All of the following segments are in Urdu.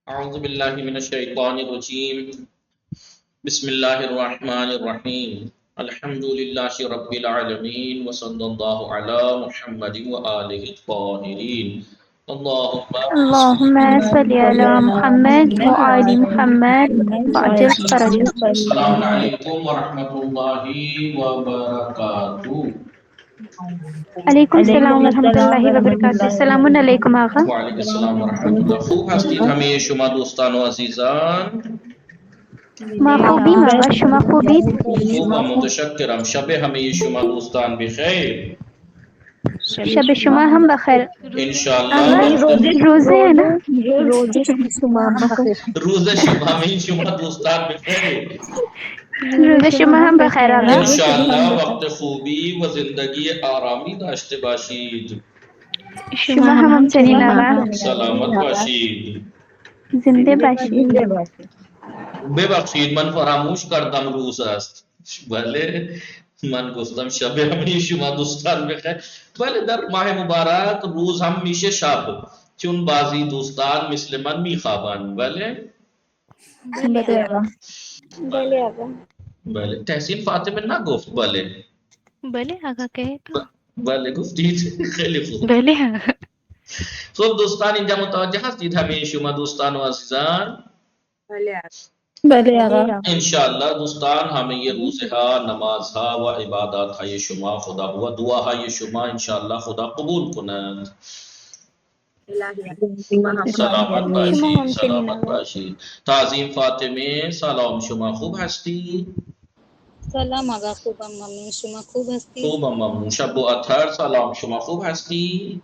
اعوذ باللہ من الشیطان الرجیم بسم اللہ الرحمن الرحیم الحمد للہ رب العالمین وصلی اللہ علی محمد وآلہ الطاہرین اللهم صل على محمد وآل محمد وعجل فرجهم. السلام علیکم ورحمۃ اللہ وبرکاتہ۔ علیکم السلام ورحمۃ اللہ وبرکاتہ. السلام علیکم آقا. وعلیکم السلام ورحمۃ اللہ۔ خوب هستید همه شما دوستان و عزیزان؟ ما خوبیم آقا، شما خوبید؟ خوبم، متشکرم. شب همه شما دوستان بخیر. شب شما هم بخیر. انشاءاللہ آقا روزے ہے نا؟ روز شما همه شما دوستان بخیر. روزے شما هم بخیر آقا. انشاءاللہ وقت خوبی و زندگی آرامی داشته باشید. شما هم همچنین آقا. سلامت باشید. زنده باشید. ببخشید من فراموش کردم روز است. بله من گفتم شب همه شما دوستان بخیر. بله در ماه مبارک روز هم میشه شب، چون بعضی دوستان مثل من میخوابند. بله بله آقا. بله تحسین فاطمه نگفت بله. بله آقا که تو بله گفتید. خیلی خوب. بله آقا. خب دوستان اینجا متوجه هستید همه شما دوستان و عزیزان؟ بله آقا. انشاءاللہ دوستان همه روزها، نمازها و عباداتهای شما خدا و دعاهای شما انشاءاللہ خدا قبول کنند. سلامت باشید، سلامت باشید. تعظیم فاطمه سلام، شما خوب هستی؟ سلام آقا، خوبم ممنون. شما خوب هستی؟ خوبم ممنون. شب و اطهر سلام، شما خوب هستی؟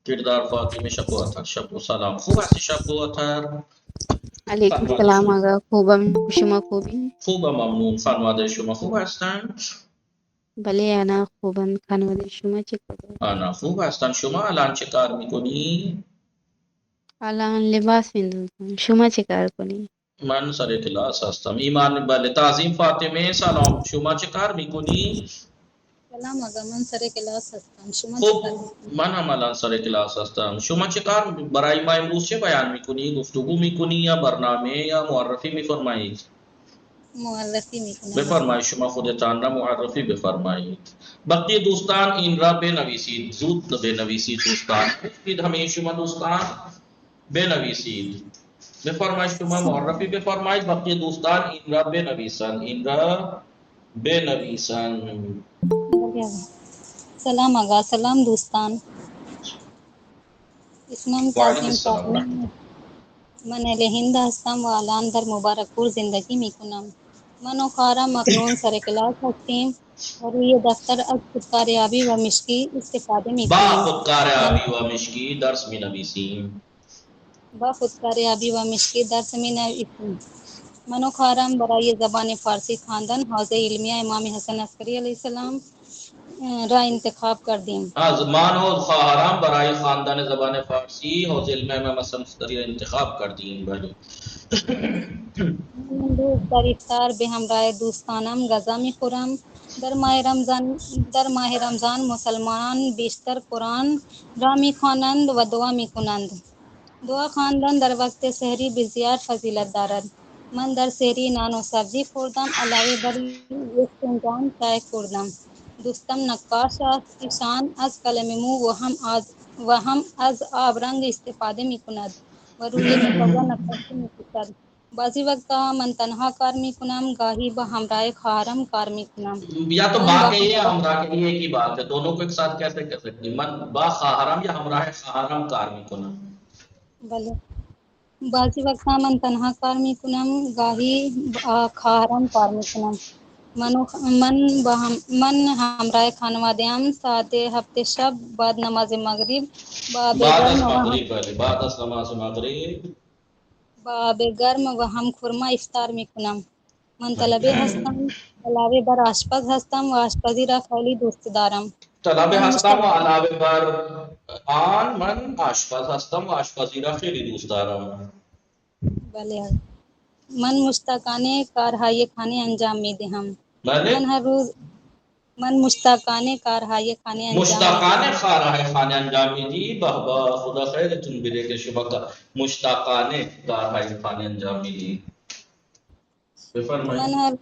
کردار فاطمه شب و اطهر، شب و سلام، خوب هستی شب و اطهر؟ علیکم السلام آقا، خوبم. شما خوبی؟ خوبم ممنون. خانواده شما خوب هستند؟ بله انا خوبم. خانواده شما چه خبر؟ آنا خوب هستند. شما الان چه کار میکنی؟ الان لباس میندازم. شما چه کار کنی؟ من سر کلاس هستم. ایمان بله. تعظیم فاطمه سلام، شما چه کار میکنی؟ سلام آقا، من سر کلاس هستم. شما چه خب کار میکنی؟ من هم الان سر کلاس هستم. شما چه کار برای ما امروز چه بیان میکنی؟ گفتگو میکنی یا برنامه یا معرفی میفرمایید؟ معرفی میکنم. بفرمایید شما خودتان را معرفی بفرمایید. بقیه دوستان این را بنویسید، زود بنویسید دوستان. گفتید همه شما دوستان بنویسید. بفرمایید شما معرفی بفرمایید، بقیه دوستان این را بنویسند، این را بنویسند. سلام آقا. سلام دوستان. اسمم وعلیکم تعظیم السلام فاطمه. ورحمة من اهل هند هستم و الان در مبارک پور زندگی میکنم. من و خواهرم اکنون سر کلاس هستیم و روی دفتر از خودکاریابی و مشقی استفاده با میکنیم. خودکاریابی و مشکی درس می نویسیم. با خودکاریابی و مشقی درس می‌نویسیم. من و خواهرم برای زبان فارسی خواندن حوزه علمیه امام حسن عسکری علیه السلام را انتخاب کردیم. از من و خواهرام برای خواندن زبان فارسی حوزه علم امام حسن عسکری را انتخاب کردیم. بله. من امروز در افطار به همراه دوستانم غذا می‌خورم. در ماه رمضان مسلمانان بیشتر قرآن را می‌خوانند و دعا می‌کنند. دعا خواندن در وقت سحری بسیار فضیلت دارد. من در سحری نان و سبزی خوردم، علاوه بر یک فنجان چای خوردم. دوستم نقاش است، ایشان از قلم مو و هم از آبرنگ استفاده می‌کند و روی کاغذ نقاشی می‌کشد. بعضی وقتا من تنها کار می‌کنم، گاهی با همراه خواهرم کار می‌کنم. یا تو با کے یہ ہمراہ کے لیے ایک ہی بات ہے، دونوں کو ایک ساتھ کیسے کر سکتی؟ من با خواهرام یا همراه خواهرام کار میکنم؟ بله. بعضی وقتا من تنها کار میکنم، گاهی خواهرم کار میکنم. من همراه خانواده‌ام ساعت 7 شب بعد نماز مغرب با بعد از مغرب. بله بعد از نماز مغرب با آب گرم و هم خرما افطار میکنم. من طلبه هستم، علاوه بر آشپز هستم و آشپزی را خیلی دوست دارم. طلبه من هستم و علاوه بر آن من آشپز هستم و آشپزی را خیلی دوست دارم. بله. من مشتاقانه کارهای خانه انجام میدهم. بله من مشتاقانے کار رہا یہ کھانے انجام مشتاقانے خواہ رہا ہے خانے انجامی جی بہ بہ خدا خیر تم برے کے شبہ کا مشتاقانے کار رہا ہے خانے انجامی جی من ہر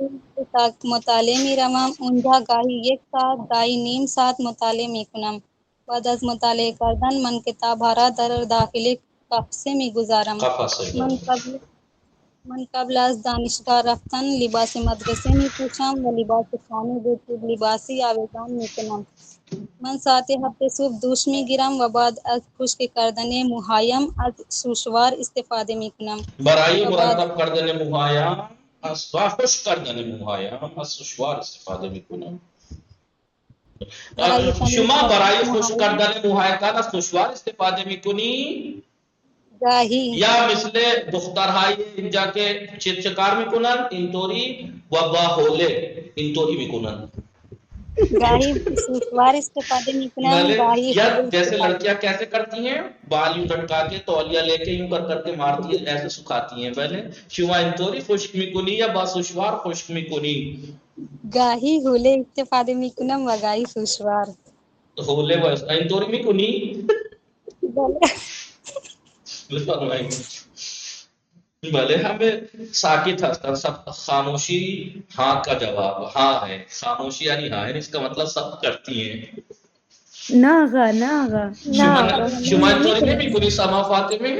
مطالعے می روم اونجا گاہی یک ساعت گاہی نیم ساعت مطالعه می کنم بعد از مطالعه کردن من کتاب ها را در داخل قفسه می گذارم من قبل از دانشگاه رفتن لباس مدرسه می پوشم و لباس خانه لباسی آویزان می کنم من ساعت هفته صبح دوش می گیرم و بعد از خشک کردن موهایم از سوشوار استفاده می کنم برائی مرتب کردن موهایم از خشک کردن موهایم از سوشوار استفاده میکنم شما برای خشک کردن موهایتان از سوشوار استفاده میکنی گاهی یا مثل دخترهای اینجا که چکار میکنن اینطوری و با حوله اینطوری میکنن گاہی سوشوار استفاده می کنم گاہی یا جیسے لڑکیاں کیسے کرتی ہیں بال یوں لٹکا کے تولیہ لے کے یوں کر کے مارتی ہیں ایسے سکھاتی ہیں پہلے شما اینطوری خشک میکنی یا با سوشوار خشک میکنی گاهی حوله استفاده می کنم و گاهی سوشوار حوله و اینطوری میکنی بھلے ہمیں ساکت ہستن سب خاموشی ہاں کا جواب ہاں ہے خاموشی یعنی ہاں ہے اس کا مطلب سب کرتی ہیں ناغا ناغا شما اینطوری نہیں میکنی سما فاطمه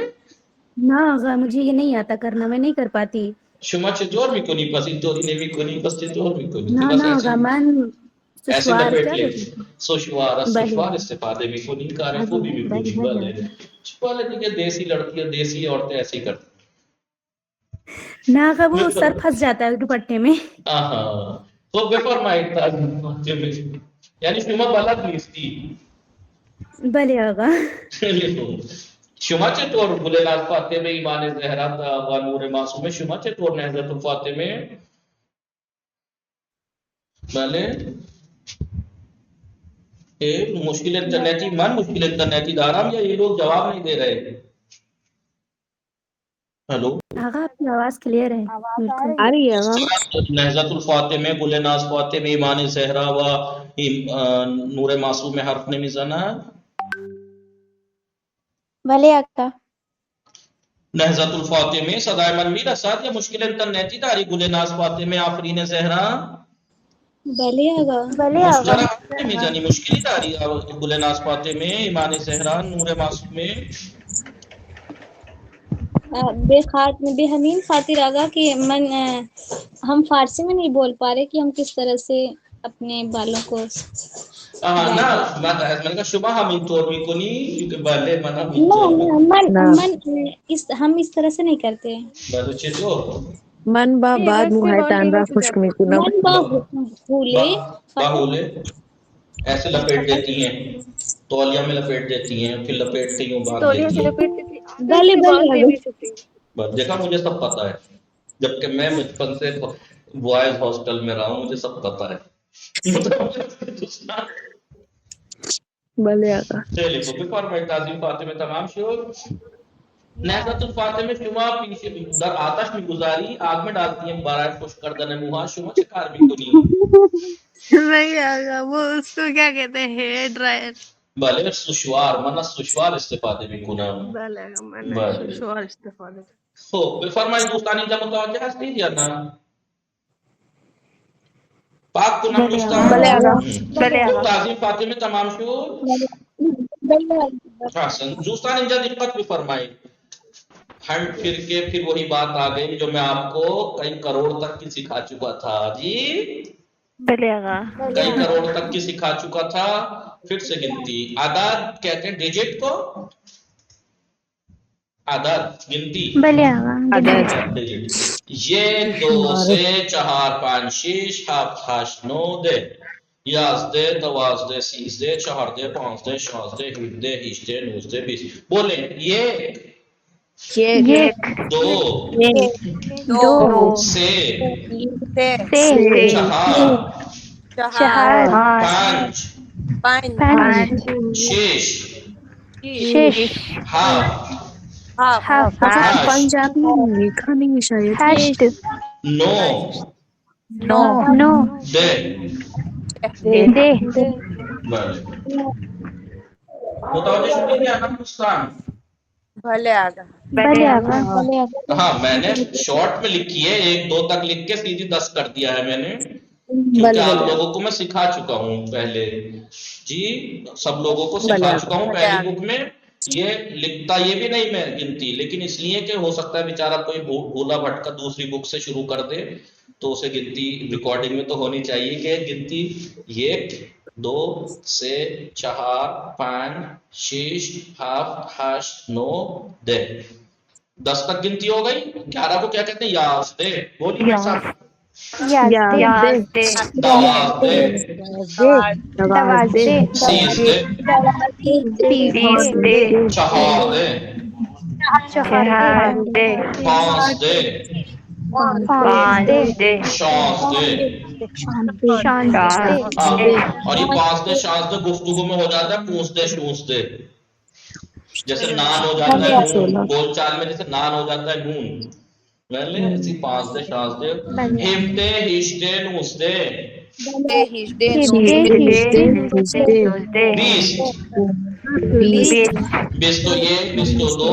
ناغا مجھے یہ نہیں آتا کرنا میں نہیں کر پاتی شما چطور میکنی پس اینطوری نہیں میکنی پس چطور میکنی نا بس ناغا من ایسے سشوار لپیٹ کیا لے بولتے سوشوار بله سوشوار استفاده میکنی کارے کو بھی میکنی بله بلے دیکھیں دیسی لڑکیاں دیسی عورتیں ایسے ہی کرتی ناغا وہ سر پھنس جاتا ہے دوپٹے میں ہاں تو بفرمائے یعنی شما بلد نیستی بله آقا شما چطور گلناز فاطمه ایمان زهرا و نور معصومه شما چطور نهضت فاطمه بله مشکل انٹرنیٹی من مشکل انٹرنیٹی دارم یا یہ لوگ جواب نہیں دے رہے ہیلو آقا آپ کی آواز کلیئر ہے بالکل آ رہی ہے آقا نہضت الفاطمه گلناز فاطمه ایمان زهرا و نور معصومه حرف نمیزنن بله آقا نہضت الفاطمه صدای من میرسد یا مشکل انٹرنیٹی داری گلناز فاطمه آفرین زهرا بله آقا ذرا میزنی مشکلی داری گلناز فاطمه ایمان زهرا نور معصومه بے ہمین خاطر آگا کہ ہم فارسی میں نہیں بول پا رہے کہ ہم کس طرح سے اپنے بالوں کو نه من کہا شما هم اینطور میکنی بله من هم نہیں ہم اس طرح سے نہیں کرتے بله چطور من با بعد موهایتان را خشک میکنم من باہولے ایسے لپیٹ دیتی ہیں تولیہ میں لپیٹ دیتی ہیں پھر لپیٹ کے یوں باندھ دیتی ہیں بلے بلے بس دیکھا مجھے سب پتا ہے جبکہ میں بچپن سے بوائز ہاسٹل میں رہا ہوں مجھے سب پتا ہے بله آقا چلیے تو بفرمائے تعظیم فاطمه تمام شد نہضت الفاطمه شما پیچھے در آتش میں گزاری آگ میں ڈالتی ہیں برائے خشک کردن موہا شما چه کار میکنی نہیں آقا وہ اس کو کیا کہتے ہیں ہیئر ڈرائر بله سوشوار من از سوشوار استفاده میکنم بله آقا من بله شوهر استفاده خب بفرمایید دوستان اینجا متوجه هستید یا نه پاک کنم دوستان بله آقا بله خب آقا تعظیم فاطمه تمام شد حسن دوستان اینجا دقت بفرمایید ہنڈ پھر کے پھر وہی بات آ گئی جو میں آپ کو کئی کروڑ تک کی سکھا چکا تھا جی بله آقا کئی کروڑ تک کی سکھا چکا تھا پھر سے گنتی عدد کہتے ہیں ڈیجٹ کو عدد گنتی بله آقا عدد ڈیجٹ یہ 2 سے 4 5 6 7 8 9 10 11 12 13 14 15 16 17 18 19 20 بولیں یہ یک 2 دو سے سے 4 چار 5 پانچ 6 شش 7 هفت آٹھ پنجابی لکھا نہیں ہے شاید هشت 9 نو 10 دے بله متوجہ شدید یا نا دوستان؟ بھلے آگا بھلے آقا ہاں میں نے شارٹ میں لکھی ہے 1-2 تک لکھ کے سیدھی 10 کر دیا ہے میں نے کیونکہ آپ لوگوں کو میں سکھا چکا ہوں پہلے جی سب لوگوں کو سکھا چکا ہوں پہلی بک میں یہ لکھتا یہ بھی نہیں میں گنتی لیکن اس لیے کہ ہو سکتا ہے بیچارہ کوئی بھولا بھٹکا دوسری بک سے شروع کر دے تو اسے گنتی ریکارڈنگ میں تو ہونی چاہیے کہ گنتی 1 2 3 4 5 6 7 8 9 10 10 تک گنتی ہو گئی 11 کو کیا کہتے ہیں یازدے بولیے میرے ساتھ یازدے دوازدے دوازدے سیزدے تیزدے چہاردے چہاردے پانزدے پانزدے شانزدے شانزدے اور یہ 5 شانزدے گفتگو میں ہو جاتا ہے پونچدے شونزدے جیسے نان ہو جاتا ہے نون بول چال میں جیسے نان ہو جاتا ہے نون پہلے اسی 5 شانزدے ہفتے ہشتے نوزدے ہفتے ہجدے نوزدے بیست بیستو ایک بیستو دو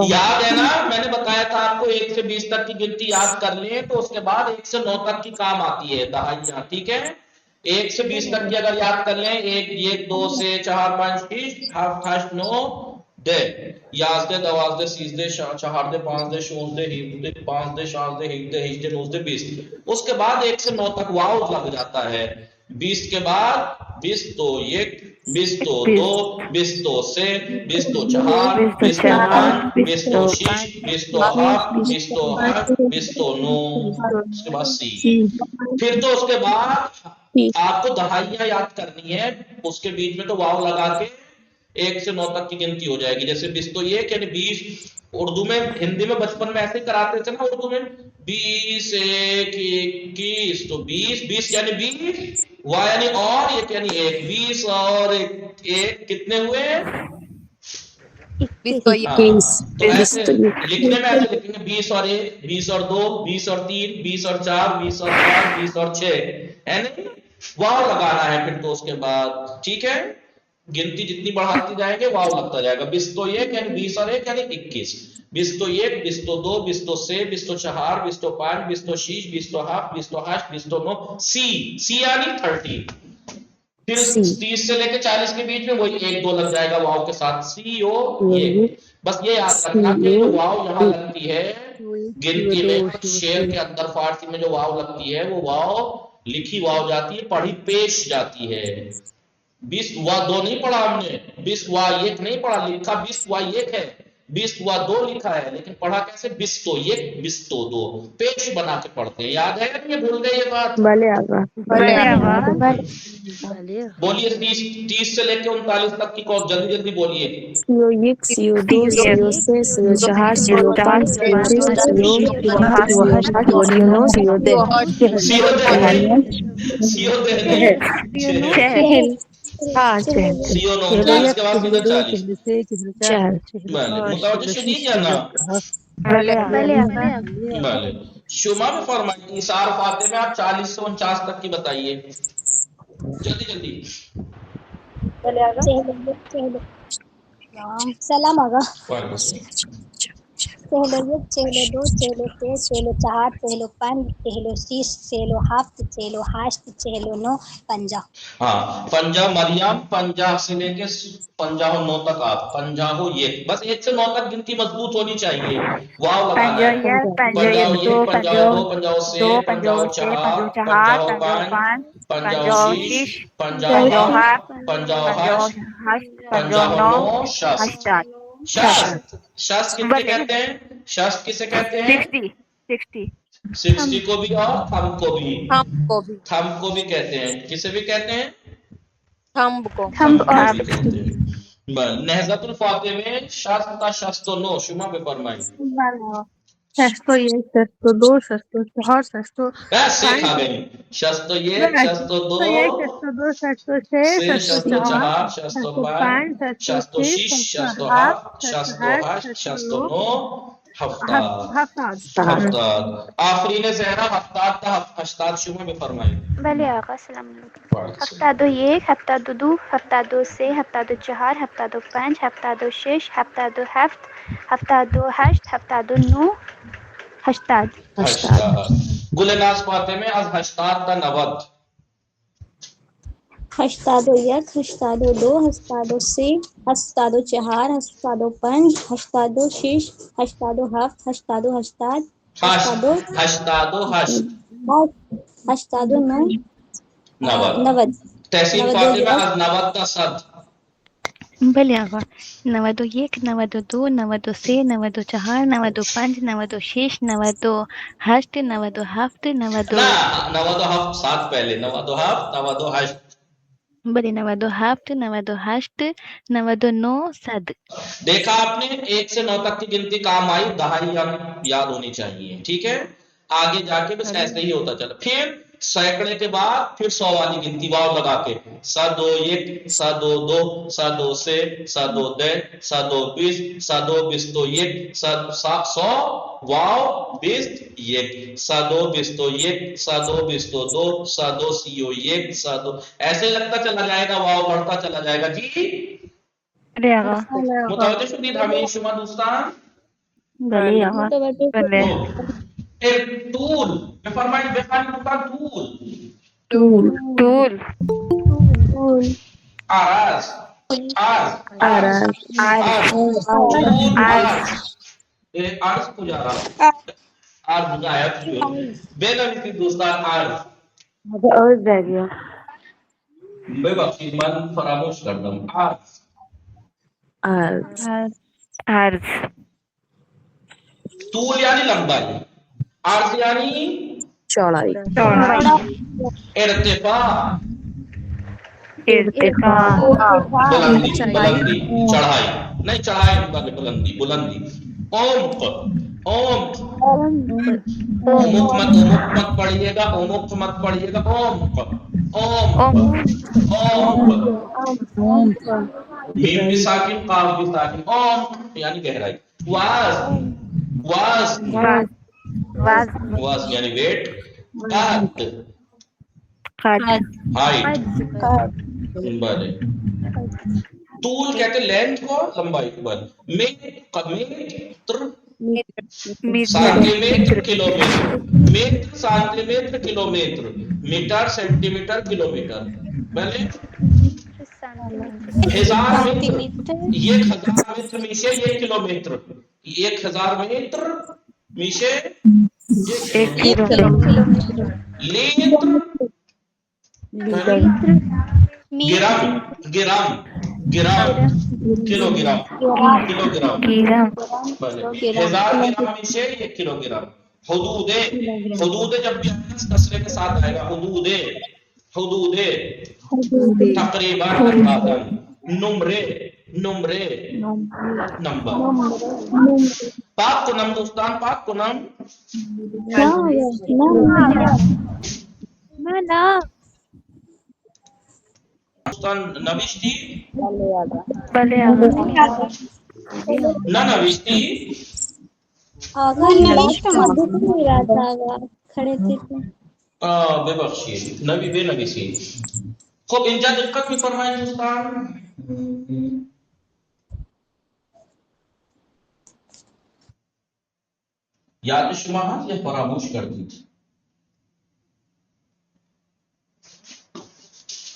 یاد ہے نا میں نے بتایا تھا آپ کو 1 سے 20 تک کی گنتی یاد کر لیں تو اس کے بعد 1 سے 9 تک کی کام آتی ہے دہائیاں ٹھیک ہے 1 سے 20 تک کی اگر یاد کر لیں 1 2 سے 4 5 6 7 8 9 10 یازدے دوازدے سیزدے چہاردے پانزدے شونزدے ہفتے پانزدے شانزدے ہفتے ہجدے نوزدے 20 اس کے بعد 1 سے 9 تک واو لگ جاتا ہے 20 کے بعد 20 تو 1 20 تو 2 20 تو 3 20 تو 4 20 تو 5 20 تو 6 20 تو 7 20 تو 8 20 تو 9 اس کے بعد سی پھر تو اس کے بعد آپ کو دہائیاں یاد کرنی ہے اس کے بیچ میں تو واو لگا کے 1 سے 9 تک کی گنتی ہو جائے گی جیسے 20 تو 1 یعنی 20 اردو میں ہندی میں بچپن میں ایسے کراتے تھے نا اردو میں 20 1 21 تو 20 20 یعنی 20 وا یعنی اور 1 یعنی 1 20 اور 1 کتنے ہوئے 21 تو ایسے لکھنے میں ایسے لکھیں گے 20 اور 1 20 اور 2 20 اور 3 20 اور 4 20 اور 5 20 اور 6 ہے نہیں واو لگانا ہے پھر تو اس کے بعد ٹھیک ہے گنتی جتنی بڑھاتی جائیں گے واو لگتا جائے گا 20 تو 1 یعنی 20 اور 1 یعنی 21 20 تو 1 20 تو 2 20 تو 3 20 تو 4 20 تو 5 20 تو 6 20 تو 7 20 تو 8 20 تو 9 سی یعنی 30 پھر 30 سے لے کے 40 کے بیچ میں وہی 1 2 لگ جائے گا واو کے ساتھ سی او یہ بس یہ یاد رکھنا کہ جو واو یہاں لگتی ہے گنتی میں شعر کے اندر فارسی میں جو واو لگتی ہے وہ واو لکھی واو جاتی ہے پڑھی پیش جاتی ہے 20 وا 2 نہیں پڑھا ہم نے 20 وا 1 نہیں پڑھا لکھا 20 وا 1 ہے 20 وا 2 لکھا ہے لیکن پڑھا کیسے 20 تو 1 20 تو 2 پیش بنا کے پڑھتے ہیں یاد ہے یہ بھول گئے یہ بات بولیے 30 سے لے کے 39 تک کی کون جلدی جلدی بولیے CO1 CO2 CO4 CO5 CO CO 39 کے بعد 40 متوجہ شدید یا نا بھلے آقا بھلے شما میں فرمائیے ایثار فاتح میں آپ 40 سے 49 تک کی بتائیے جلدی جلدی سلام آگا وعلیکم چہلو 1 چہلو 2 چہلو 3 چہلو 4 چہلو 5 چہلو 6 چہلو 7 چہلو 8 چہلو 9 50 ہاں 50 مریم 50 سے لے کے 59 تک آپ 50 یہ بس 1 سے 9 تک گنتی مضبوط ہونی چاہیے واو لگانا ہے 50 1 50 2 50 3 50 4 50 5 50 6 50 8 50 8 50 9 60 60 کتنے کہتے ہیں شست کسے کہتے ہیں 60 کو بھی اور تھم کو بھی تھم کو بھی کہتے ہیں کسے بھی کہتے ہیں تھم کو بھی کہتے ہیں نہضت الفاتح میں شست تا شست و نو شما بے فرمائی شستو 1 شستو 2 شستو 4 شستو ایسے کھا گئی شست و 1 شست و 2 شستو 2 شستو 6 سے شست و 4 شست و 5 شست و 6 شست و 7 شست و 8 شست و 9 ہفتاد آفرین زہرا ہفتاد تا ہشتاد شما بفرمائیں. بله آقا سلام علیکم. 71 72 73 74 75 76 77 78 79 80 80 گلناز فاطمه از 80 تا 90 81 82 83 84 85 86 87 88 88 89 90 تحسین فاطمه از 90 تا 100 بله آقا 91 92 93 94 95 96 98 97 90 نا 97 7 پہلے 97 98 بله 97 98 99 100 دیکھا آپ نے 1 سے 9 تک کی گنتی کام آئی، دہائی یاد ہونی چاہیے، ٹھیک ہے؟ آگے جا کے بس ایسے ہی ہوتا چلا. پھر سینکڑے کے بعد پھر 100 والی گنتی واو لگا کے 101 102 103 104 120 121 100 واو 21 121 122 131 100 ایسے لگتا چلا جائے گا، واو بڑھتا چلا جائے گا. جی بله آقا متوجہ شدید همه شما دوستان؟ بله آقا بله طول بفرمایید بخوانید دوستان. طول عرض طول عرض کجا رہا عرض غائب بے نویسی دوستان. عرض بے بخشید من فراموش کردم. عرض طول یعنی لمبائی، عرض یعنی چوڑائی، ارتفاع بلندی چڑھائی نہیں، چڑھائی بلندی. عمق مت پڑھیے گا، عمق مت پڑھیے گا، میم بھی ساکن قاف بھی ساکن. عمق یعنی گہرائی. واز یعنی ویٹ. ہائٹ بلے. طول کہتے لینتھ کو، لمبائی کو. Centimetre kilometre, metre centimetre kilometre, metre centimetre kilometre. بلے 1000 میٹر، 1000 میٹر میشے 1 کلومیٹر، 1000 میٹر میشے 1 kilometre. Litre gram kilogram. 1000 gram میشے 1 کلو گرام. حدود جب بھی کسرے کے ساتھ آئے گا، حدود تقریباً اندازاً. نمبر. پاک کنم دوستان، پاک کنم دوستان نوشتی بله آقا نہ نوشتی. کھڑے تھے ببخشید نبی بے نویسی. خب اینجا دقت می فرمایید دوستان. یاد شما هست یا فراموش کردید؟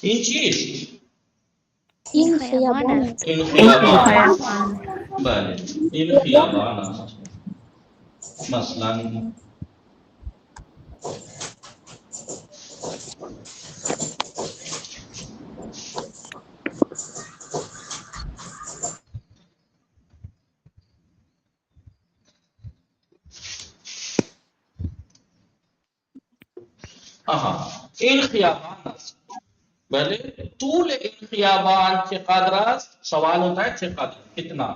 این چیست؟ این خیابان است. این خیابان. بله این خیابان است. مثلا این خیابان است. بله طول این خیابان چقدر است؟ سوال ہوتا ہے چقدر، کتنا.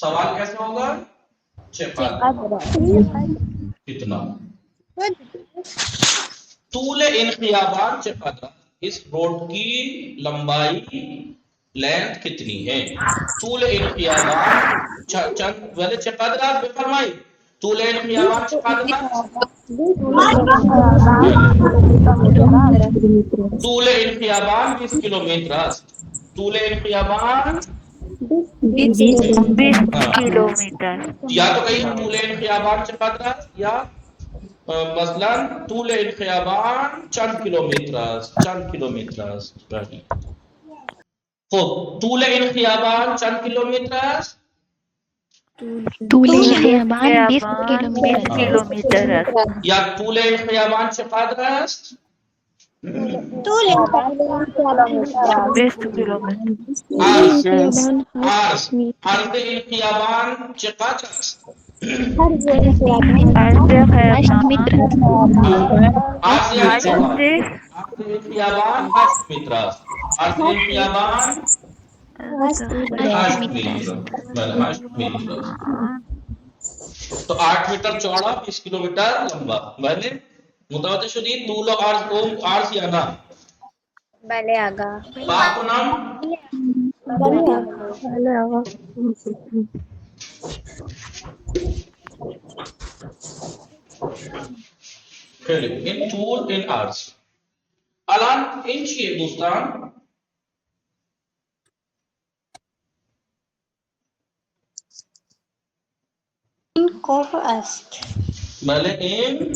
سوال کیسے ہوگا؟ چقدر، کتنا. طول ان خیابان چقدر، اس روڈ کی لمبائی لینتھ کتنی ہے؟ طول انقیابات چند ولی چقدر بفرمائی طول انقیابات چقدر؟ طول انقیابان 20 کلومیٹر است. طول انقیابان 20 ہاں کلومیٹر. یا تو کہیں طول انقیابان چقدر است یا مثلا طول انقیابان چند کلومیٹر است. چند کلومیٹر است. خب طول انقیابان چند کلومیٹر است؟ طول الخيابان 20 خیابان 20 كيلومتر. کلومیٹر است. یا طول انقیابان چقدر است؟ طول الخيابان 20 کلومیٹر. عرض الخيابان عرض 8 متر. عرض انقیابان چقدر است؟ عرض عرض الخيابان عرض 8 خیابان متر. عرض یعنی چوڑائی. 8 عرض انقیابان 8 متر است. عرض انقیابان 8 متر. بله 8 متر است. تو 8 میٹر چوڑا 20 کلومیٹر لمبا. بله متوجه شدید طول و عرض عرض یا نه؟ بله آقا. باب کنم بله آقا. خیلی این طول این عرض. الان این چیه دوستان؟ این کوه است. بله این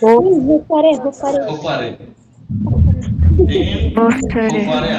حفره حفر ہے. این بہت حفر ہے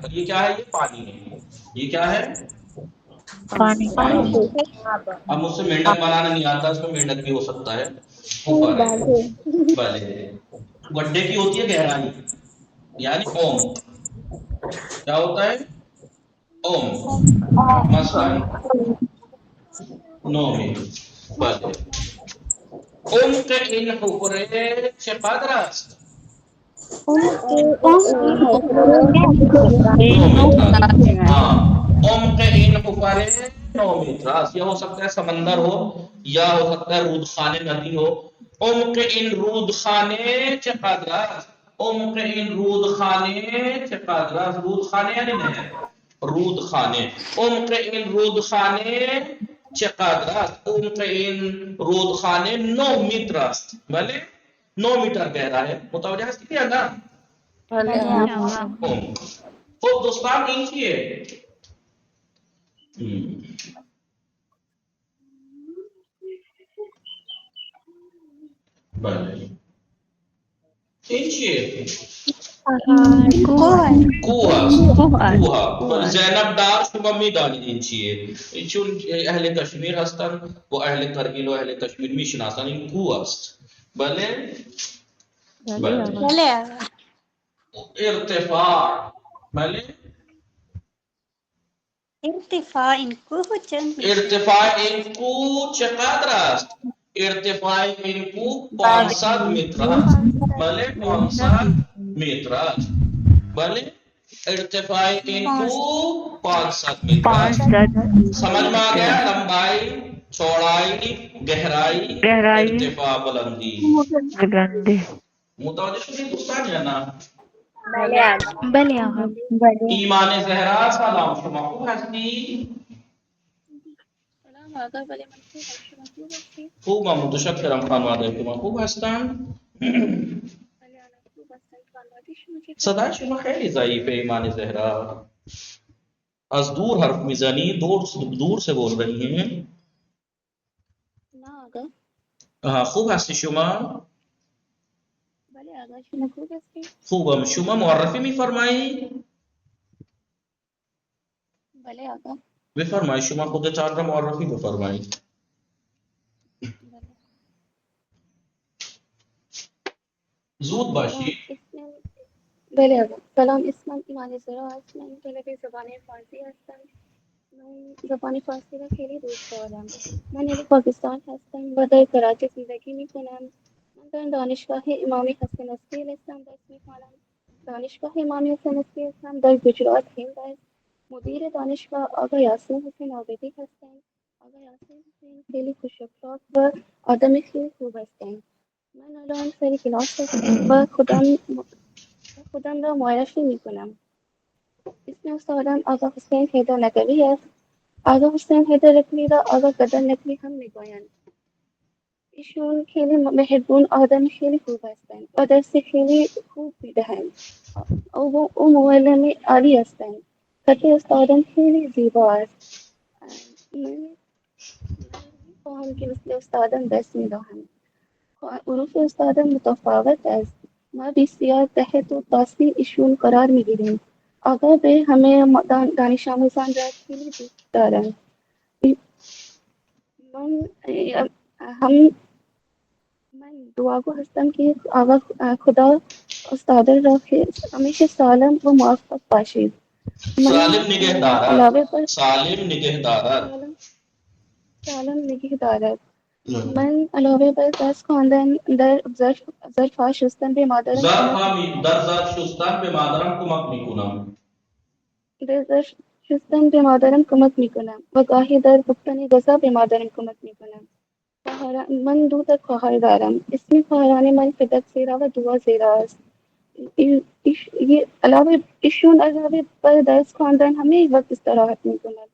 اور یہ کیا ہے؟ یہ پانی ہے. یہ کیا ہے؟ پانی. پانی. اب مجھ سے مینڈک بنانا نہیں آتا اس میں مینڈک بھی ہو سکتا ہے. حفر ہے. بله گڈھے کی ہوتی ہے گہرائی یعنی اوم. کیا ہوتا ہے؟ اوم. مثلا 9 میٹر. بله عمق این حفره چقدر است؟ 9 میٹر. ہاں عمق این حفره 9 میٹر است. یہ ہو سکتا ہے سمندر ہو یا ہو سکتا ہے رودخانه ندی ہو. عمق این رودخانه چقدر است؟ عمق این رودخانه چقدر است؟ رودخانه یعنی نهر. رودخانه. عمق این رودخانه چقدر است؟ عمق این رودخانه 9 میتر است. بله 9 میٹر گہرا ہے. متوجہ هستی یا نه؟ عمق. خب دوستان این چیه؟ بله این چیه؟ کوه است. کوه. زینب دار شما میدانید این چیه. چون اهل کشمیر هستن و اهل کرگیل و اهل کشمیر میشناسن این کوه است. بله بله ارتفاع. بله ارتفاع این کوه چند ارتفاع این کوه چقدر است؟ ارتفاع این کوه 500 متر است. بله 500 متر است. بله ارتفاع این کوه 500 متر است. سمجھ میں آ گیا؟ لمبائی، چوڑائی، گہرائی، ارتفاع، بلندی. متوجہ شدید دوستان یا نه؟ بله آقا. ایمان زهرا سلام شما خوب هستی؟ خوبم متشکرم. خانواده شما خوب هستن؟ صدای شما خیلی ضعیفه ایمان زهرا. از دور حرف میزنی؟ دور سے بول رہی ہیں؟ ہاں خوب هستی شما؟ خوبم. شما معرفی میفرمایی؟ بفرمایی شما خودتان را معرفی بفرمایید. زود باشید. بله آقا. سلام، اسمم ایمان زهرا است. من طالب زبان فارسی هستم. من زبان فارسی را خیلی دوست دارم. من اهل پاکستان هستم و در کراچی زندگی میکنم. من در دانشگاه امام حسن عسکری اسلام درس میخوانم. دانشگاه امام حسن عسکری اسلام در گجرات هند است. مدیر دانشگاه آقای یاسین حسین عابدی هستند. آقای یاسین حسین خیلی خوش اخلاق و آدم خیلی خوب هستند. من الان سر کلاس هستم و خودم را معرفی میکنم. اس میں استادان آقا حسین حیدر نقوی ہے. آقا حسین حیدر نقوی را آقا قدر نقوی هم میگویند. ایشون خیلی مهربون آدم خیلی خوب هستند و درس خیلی خوب میدهند. او معلم عالی هستند. خط استادم خیلی زیبا است. من میخواهم که مثل استادم درس میدهند. حروف استادم متفاوت است. ما بسیار تحت و تاثیر ایشون قرار میگیریم. آقا به همه دانش آموزان را خیلی دوست دارند. من دعاگو هستم که آقا خدا استاد را همیشه سالم و موفق باشید. سالم نگه دارد. علاوه بر سالم نگه دارد. سالم نگه دارد. من علاوه بر درس خواندن در ظرف شستن به مادرم در ظرف شستن به مادرم کمک میکنم. در ظرف شستن به مادرم کمک میکنم و گاهی در پختن غذا به مادرم کمک میکنم. من دو تا خواهر دارم. اسم خواهران من فدک زیرا و دعا زیرا است. ایشون علاوه بر درس خواندن همه وقت استراحت میکنند.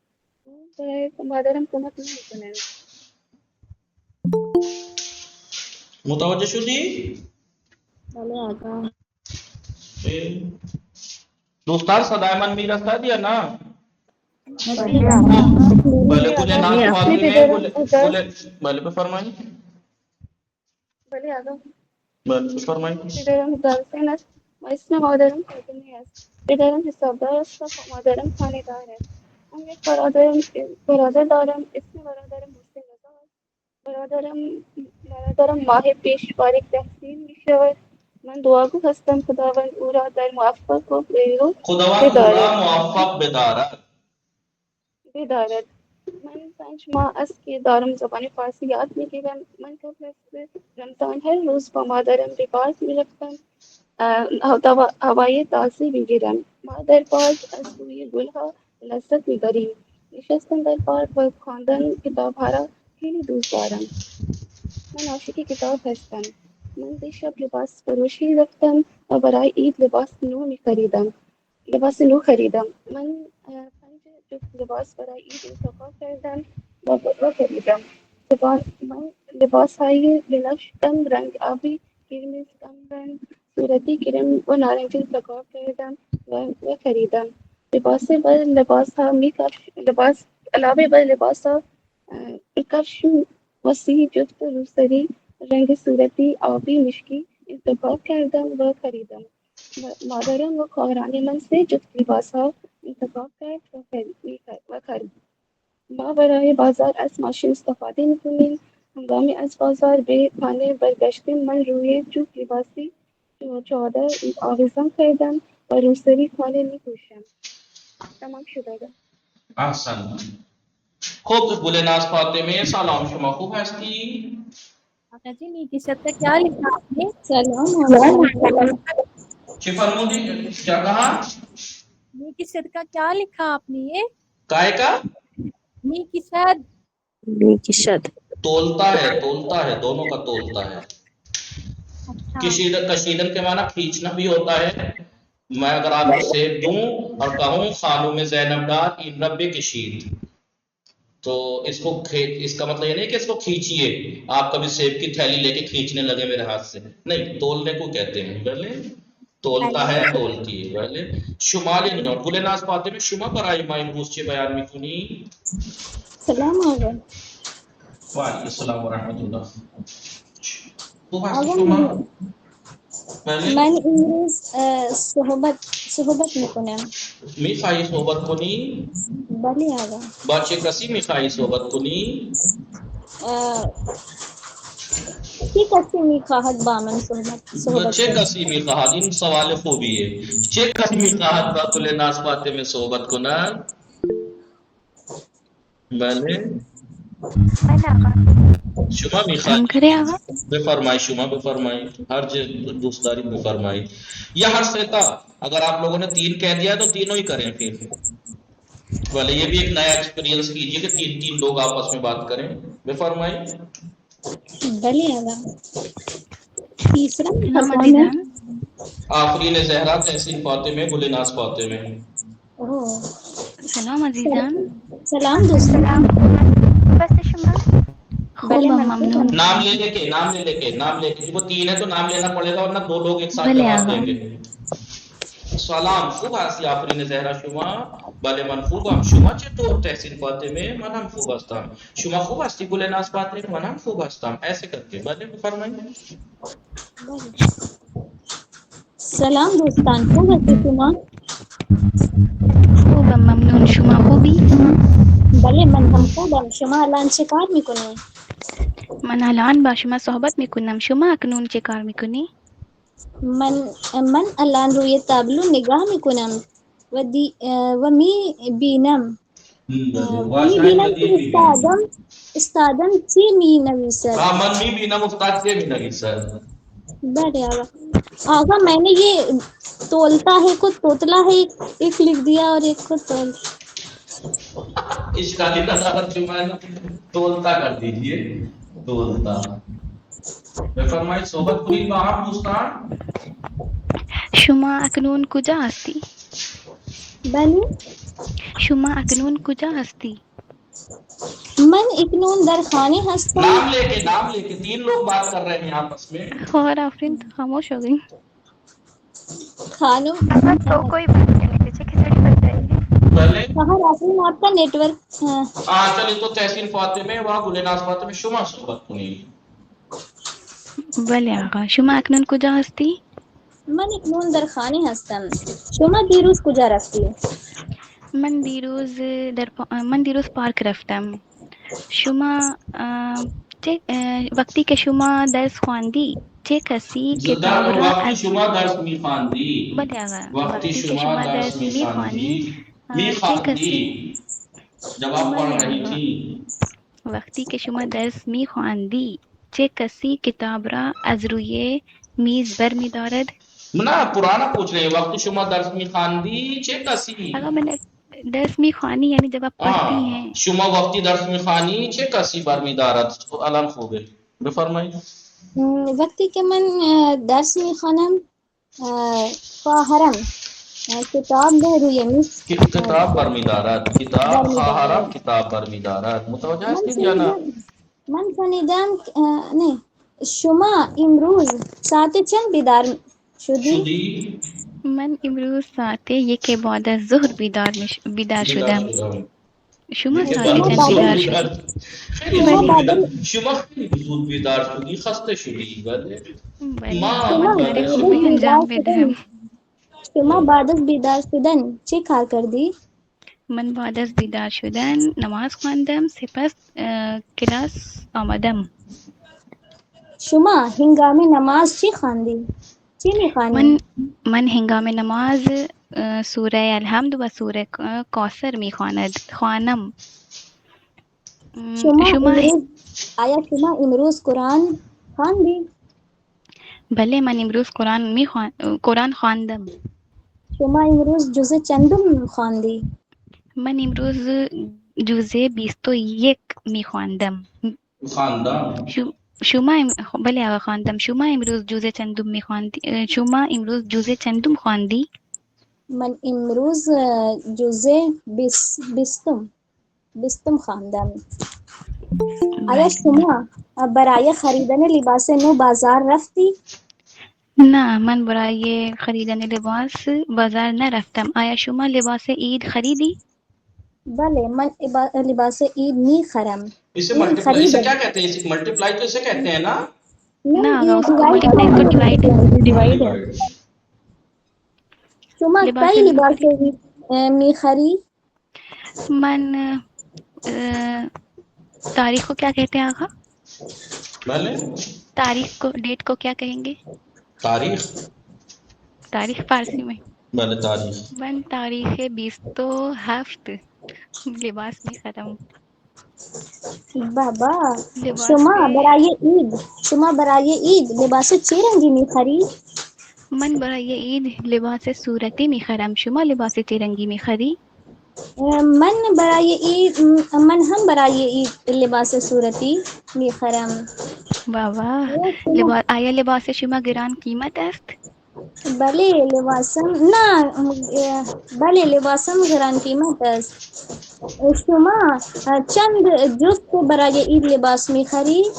برای مادرم کمک نمیکنند. متوجه شدی؟ بله آقا. دوستان صدای من میرسد یا نه؟ بله کل ناس فاطمه بله بفرمایید. بله آقا. بله بفرمایید. پدرم دارسین است و اسم مادرم فاطمه است. پدرم حسابدار است و مادرم خانه‌دار است. من یک برادر دارم. اسم برادرم حسین رضا است. برادرم ماه پیش فارغ تحصیل می شود. من دعاگو هستم خداوند او را در موفق و پیرو بدارد. من 5 ماه است که دارم زبان فارسی یاد میگیرم. من قبل از رمضان هر روز با مادرم به پارک میرفتم هوای تازه بگیرم. ما در پارک از بوی گلها لذت میبریم. نشستن در پارک و خواندن کتابها را خیلی دوست دارم. من عاشق کتاب هستم. من دیشب لباس فروشی رفتم و برای عید لباس نو خریدم. من 5 جفت لباس برای عید انتخاب کردم و خریدم. من لباس های بنفش کم رنگ آبی، قرمز کم رنگ، صورتی کرم و نارنجی انتخاب کردم و خریدم. علاوه بر لباس ها کفش وسیع جفت روسری رنگ صورتی آبی مشکی انتخاب کردم و خریدم. مادرم و خواهران من 3 جفت لباس ها انتخاب کرد و خرید. ما برای بازار از ماشین استفاده میکنیم. هنگامی از بازار به خانه برگشتیم من روی جفت لباسی 14 آویزان کردم و روسری خانه میپوشم. تمام شده. احسن. خوب گلناز فاطمه سلام، شما خوب هستی؟ آقا جی نیکی شد کا کیا لکھا آپ نے؟ سلام. چی فرمودی؟ کیا کہا؟ نیکی شد کا کیا لکھا آپ نے یہ؟ کائے کا؟ نیکی شد. نیکی شد تولتا ہے دونوں کا تولتا ہے. کشیدن کے معنی کھینچنا بھی ہوتا ہے. میں اگر آپ کو سیب دوں اور کہوں خانوں میں زینب ڈال ان رب کشید، تو اس کا مطلب یہ نہیں کہ اس کو کھینچیے، آپ کبھی سیب کی تھیلی لے کے کھینچنے لگے میرے ہاتھ سے، نہیں، تولنے کو کہتے ہیں. بھلے تولتا ہے تولتی ہے. بھلے شمال نہیں. گل ناز فاطمه شما برای ما امروز چه بیان میکنی؟ سلام آقا. و علیکم السلام و رحمت الله. خوب هستی شما؟ من امروز صحبت میکنم. میخوایی صحبت کنی؟ بله آقا. با چه کسی میخوایی صحبت کنی؟ کی کسی میخواهد با من صحبت چه کسی میخواهد؟ این سوال خوبیه. چه کسی میخواهد با گل ناز فاطمه صحبت کند؟ بله شما میخواهید بفرمایید. شما بفرمایید، ہر دوست داری بفرمایید. یا ہر سیتا اگر آپ لوگوں نے 3 کہہ دیا تو تینوں ہی کریں پھر. بھلے یہ بھی ایک نیا ایکسپیرینس کیجئے کہ 3 لوگ آپس میں بات کریں. بفرمائیں. بلی آقا. تیسرا آفرین زہرا، تحسین فاطمہ، گل ناز فاطمہ. اوه سلام عزیزان. سلام دوستان. بس شما بله خوبم، من ممنون. خوبم. نام لے کے وہ 3 ہے تو نام لینا پڑے گا ورنہ 2 لوگ ایک ساتھ بله جواب آقا. دیں گے. سلام خوب هستی آفرین زهرا شما. بله من خوبم. شما چطور تحسین فاطمه؟ منم خوب هستم. شما خوب هستی گلناز فاطمه؟ منم خوب هستم. ایسے کر کے بله بفرمایید. سلام دوستان، خوب هستی شما؟ خوبم ممنون. شما خوبی؟ بله من هم خوبم. شما الان چه کار میکنی؟ من الان با شما صحبت میکنم. شما اکنون چه کار میکنی؟ من الان روی تابلو نگاه میکنم و میبینم که استادم چی می نویسد. من میبینم استاد چه مینویسد. بله آقا میں نے یہ تولتا ہے کو توتلا ہے، ایک لکھ دیا اور ایک کو تول. اشکالی ندارد شما تولتا کر دیجئے. تولتا. بفرمایید صحبت کنید با هم دوستان. شما اکنون کجا هستی؟ بله شما اکنون کجا هستی؟ من اکنون در خانه هستم. نام لے کے 3 لوگ بات کر رہے ہیں آپس میں. اور آفرین تو خاموش ہو گئی. خانوں تو کوئی بات نہیں لیجیے، کھچڑی بن جائے گی. بله کہاں رافین آپ کا نیٹ ورک چلیے تو تحسین فاطمه و گلناز فاطمه شما صحبت کنید. بله آقا. شما اکنون کجا هستی؟ من اکنون در خانه هستم. شما دیروز کجا رفتی؟ من دیروز پارک رفتم. شما وقتی که شما درس خواندی چه کسی کتاب را وقتی از شما درس میخواندی. بله آقا. وقتی شما درس میخواندی. چه کسی جب آپ پڑھ رہی تھی. وقتی که شما درس میخواندی چه کسی کتاب را از روی میز بر میدارد؟ نه پرانا پوچھ رہے ہیں. وقتی شما درس میخواندی چه کسی. آقا میں نے درس میخوانی یعنی جب آپ پڑھتی ہیں. شما وقتی درس میخوانی چه کسی برمیدارد. الان خوبه بفرمایید. وقتی که من درس میخوانم خواهرم کتاب روی میز کتاب برمیدارد. کتاب خواهرم کتاب برمیدارد. متوجه هستید یا نه؟ من شنیدم نه شما امروز ساعت چند بیدار شدی؟ من امروز ساعت 1 بعد از ظهر بیدار شدم. شما ساعت چند بیدار شدی؟ شما خیلی زود بیدار شدی. خسته شدی. بله من کار خوبی انجام بدهم. شما بعد از بیدار شدن چه کار کردی؟ من بعد از بیدار شدن نماز خواندم، سپس کلاس آمدم. شما هنگام نماز چی خواندی؟ چی میخوانی؟ من هنگام نماز سوره الحمد و سوره کوثر خوانم. آیا شما امروز قرآن خواندی؟ بله من امروز قرآن خواندم. شما امروز جزء چندم خواندی؟ من امروز جزء 21 میخواندم. شما بله آقا خواندم. شما امروز جزء چندم میخواندی؟ شما امروز جزء چندم خواندی؟ من امروز جزء 20 خواندم. آیا شما برای خریدن لباس نو بازار رفتی؟ نه من برای خریدن لباس بازار نرفتم. آیا شما لباس عید خریدی؟ بله من لباس عید میخرم. اسے ملٹیپلائی سے کیا کہتے ہیں؟ اسے ملٹیپلائی تو اسے کہتے ہیں نا؟ نه اس کو ملٹیپلائی کو ڈیوائڈ ہے. شما کئی لباس میخری؟ من تاریخ کو کیا کہتے ہیں آقا؟ تاریخ کو ڈیٹ کو کیا کہیں گے؟ تاریخ فارسی میں. بله تاریخ. من تاریخ 27 لباس میخرم. بابا شما برای عید لباس چه رنگی میخری؟ من برای عید لباس صورتی میخرم. شما لباس چه رنگی میخری؟ من هم برای عید لباس صورتی میخرم. بابا آیا لباس شما گران قیمت است؟ بله لباسم نه بله لباسم گران قیمت است. شما چند جفت برای این لباس میخرید؟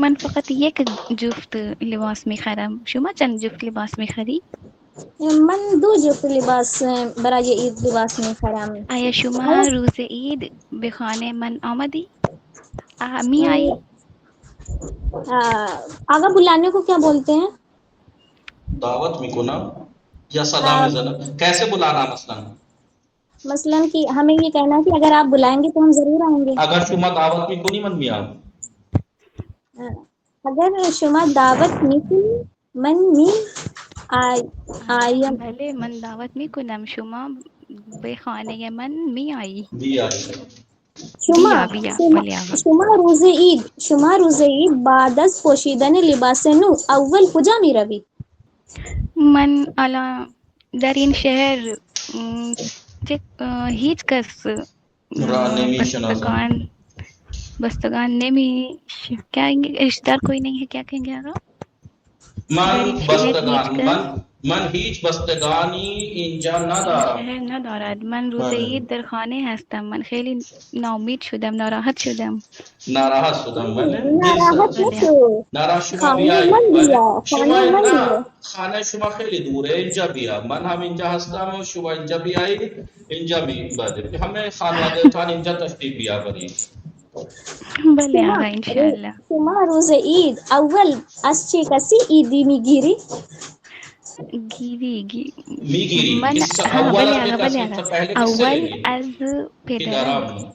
من فقط یک جفت لباس میخرم. شما چند جفت لباس میخری؟ من 2 جفت لباس برای این لباس میخرم. آیا شما روز عید به خانه من آمدی؟ می آیی؟ آقا بلانے کو کیا بولتے ہیں؟ دعوت میکنم یا سلام میزنم؟ کیسے بلانا مثلا؟ مثلا کہ ہمیں یہ کہنا کہ اگر آپ بلائیں گے تو ہم ضرور آئیں گے. اگر شما دعوت میکنی من میام. اگر شما دعوت میکنی من می آیم. بله من دعوت میکنم. شما به خانه من می آیی؟ بیا بیا بله آقا. شما روز عید بعد از پوشیدن لباس نو اول کجا می روید؟ من الان در این شهر هیچ کس را نمیشناسم. بستگان نمی کیا رشتہ کوئی نہیں ہے، کیا کہیں گے آقا؟ من هیچ بستگانی اینجا ندارم. شهر ندارد. من روز عید در خانه هستم. من خیلی ناامید شدم، ناراحت شدم. ناراحت شما خانه بیایی. من بیا. خانه من بیا. خانه شما خیلی دوره، اینجا بیا. من هم اینجا هستم و شما اینجا بیایی. اینجا بده همه خانواده تان اینجا تشریف بیاورید. بله آقا انشاءالله. شما روز عید اول از چه کسی عیدی میگیری؟ میگیری. من اول از پدرم،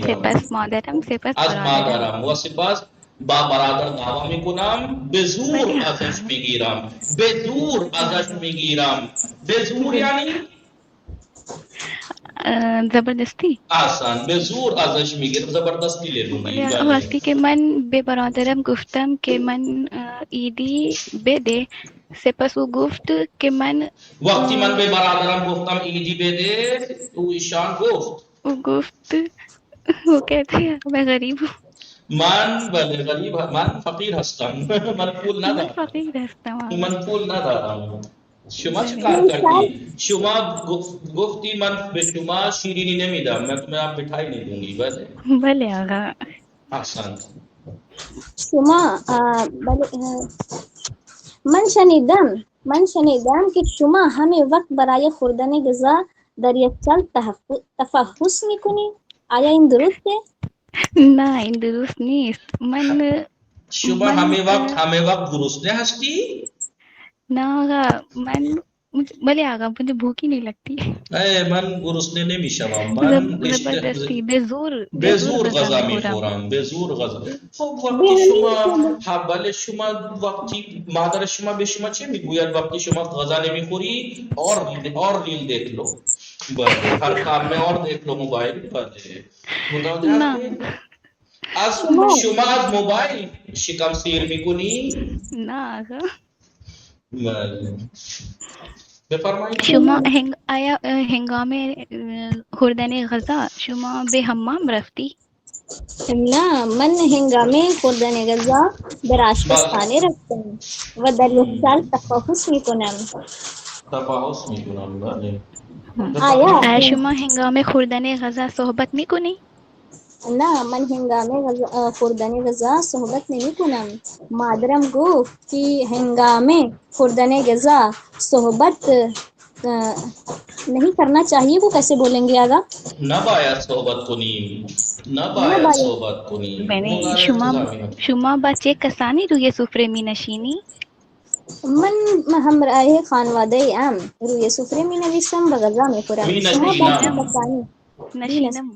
سپس مادرم، سپس برادرم و سپس با برادر دعوا میکنم. به زور ازش میگیرم. به زور یعنی زبردستی. آسان. به زور ازش میگیرم، زبردستی لونگی. وقتی که من به برادرم گفتم که من عیدی بده، سپس او گفت که وقتی من به برادرم گفتم عیدی بده، او ایشان گفت وہ کہتے ہیں میں غریب ہوں. من غریب، من فقیر هستم. من پول ندارم. شما چه کار کردی؟ شما گفتی من به شما شیرینی نمیدم، من تمہیں مٹھائی نہیں دوں گی. بله آقا. احسنت. شما من شنیدم که شما همه وقت برای خوردن غذا در یخچال تفحص میکنی. آیا این درسته؟ نه این درست نیست. شما همه وقت گرسنه هستی؟ نه آقا بله آقا مجھے بھوک ہی نہیں لگتی. من گرسنه نمیشم. من زبردستی به زور غذا میخورم. به زور غذا. خب وقتی شما وقتی مادر شما به شما چه میگوید وقتی شما غذا نمیخوری؟ اور ریل دیکھ لو. ہر کام میں اور دیکھ لو موبائل. شما از موبایل شکم سیر میکنی؟ نه آقا. بفرمایید. شما آیا هنگام خوردن غذا شما به حمام رفتی؟ نه من هنگام خوردن غذا در آشپزخانه رفتم و در یخچال تفحص میکنم. بله. آیا شما هنگام خوردن غذا صحبت میکنی؟ نه من هنگام خوردن غذا صحبت نمی کنم. مادرم گفت که هنگام خوردن غذا صحبت نہیں کرنا چاہیے. وہ کیسے بولیں گے آگا؟ نباید صحبت کنیم. شما با چه کسانی روی سفره می نشینی؟ من همراه خانواده ام روی سفره می نویسم و غذا می خورم. شما با چه کسانی؟ نشینم.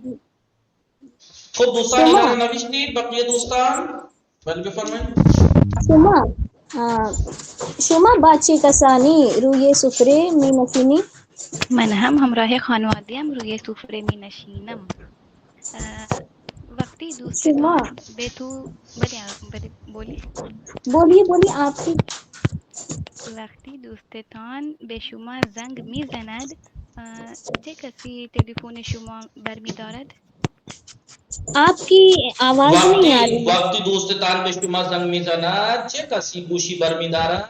خب دوستان اینا رو نوشتید؟ بقیه دوستان بله بفرمایید. شما با چه کسانی روی سفره می نشینی؟ من هم همراه خانواده‌ام روی سفره می نشینم. وقتی دوستان به تو بولیے آپ کی. وقتی دوستتان به شما زنگ می زند، چه کسی تلفن شما برمی دارد؟ آپ کی آواز نہیں آ رہی. وقتی دوستتان به شما زنگ می زند چه کسی گوشی برمی دارد؟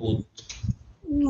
بود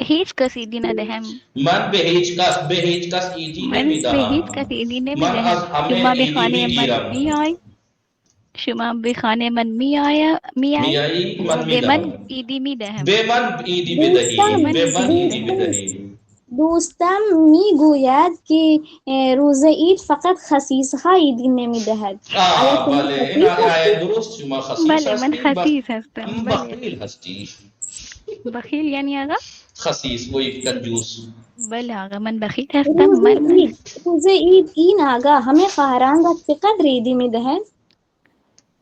هیچ کسی دی ندهم. من به هیچ کس ایدی نمیدهم. من به هیچ کس ایدی نمیدهم. شما به خانه من میای. شما به خانه من میایی. به من ایدی میدهم. به من ایدی بدهی. دوستم میگوید که روز عید فقط خسیس‌ها ایدی نمیدهد. بله، این آیه درست. شما خسیس بله من خسیس هستم. بخیل هستی. بخیل یعنی آقا؟ خسیس، وہی کنجوس. بله آقا من بخیل هستم. روز عید این آقا همه خواهران را چقدر عیدی میدهد؟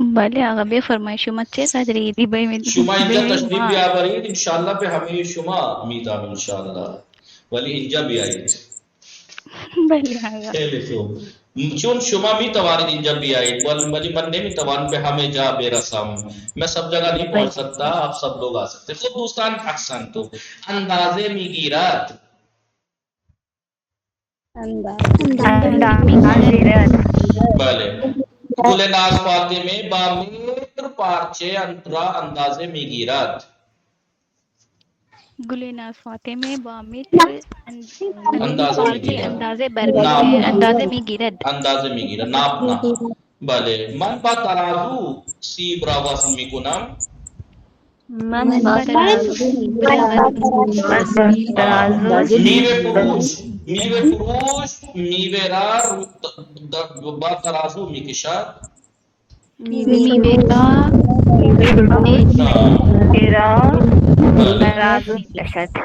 بله آقا بفرمایید شما چقدر عیدی میدهید؟ شما اینجا تشریف بیاورید انشاءالله به همه شما میدم انشاءالله. ولی اینجا بیایید. بله آقا. خیلی خوب. چون شما میتوانید اینجا بیایید ولی من نمیتوانم به همه جا برسم. میں سب جگہ نہیں پہنچ سکتا، آپ سب لوگ آ سکتے. خود دوستان احسن تو اندازے میگیرد. بله. گل ناز فاطمه با متر پارچه را اندازه میگیرد. گل ناز فاطمه با متر اندازه میگیرد. ناپنا. بله. من با ترازو سیب را وزن میکنم. میوه فروش میوه را با ترازو میکشد. میوه را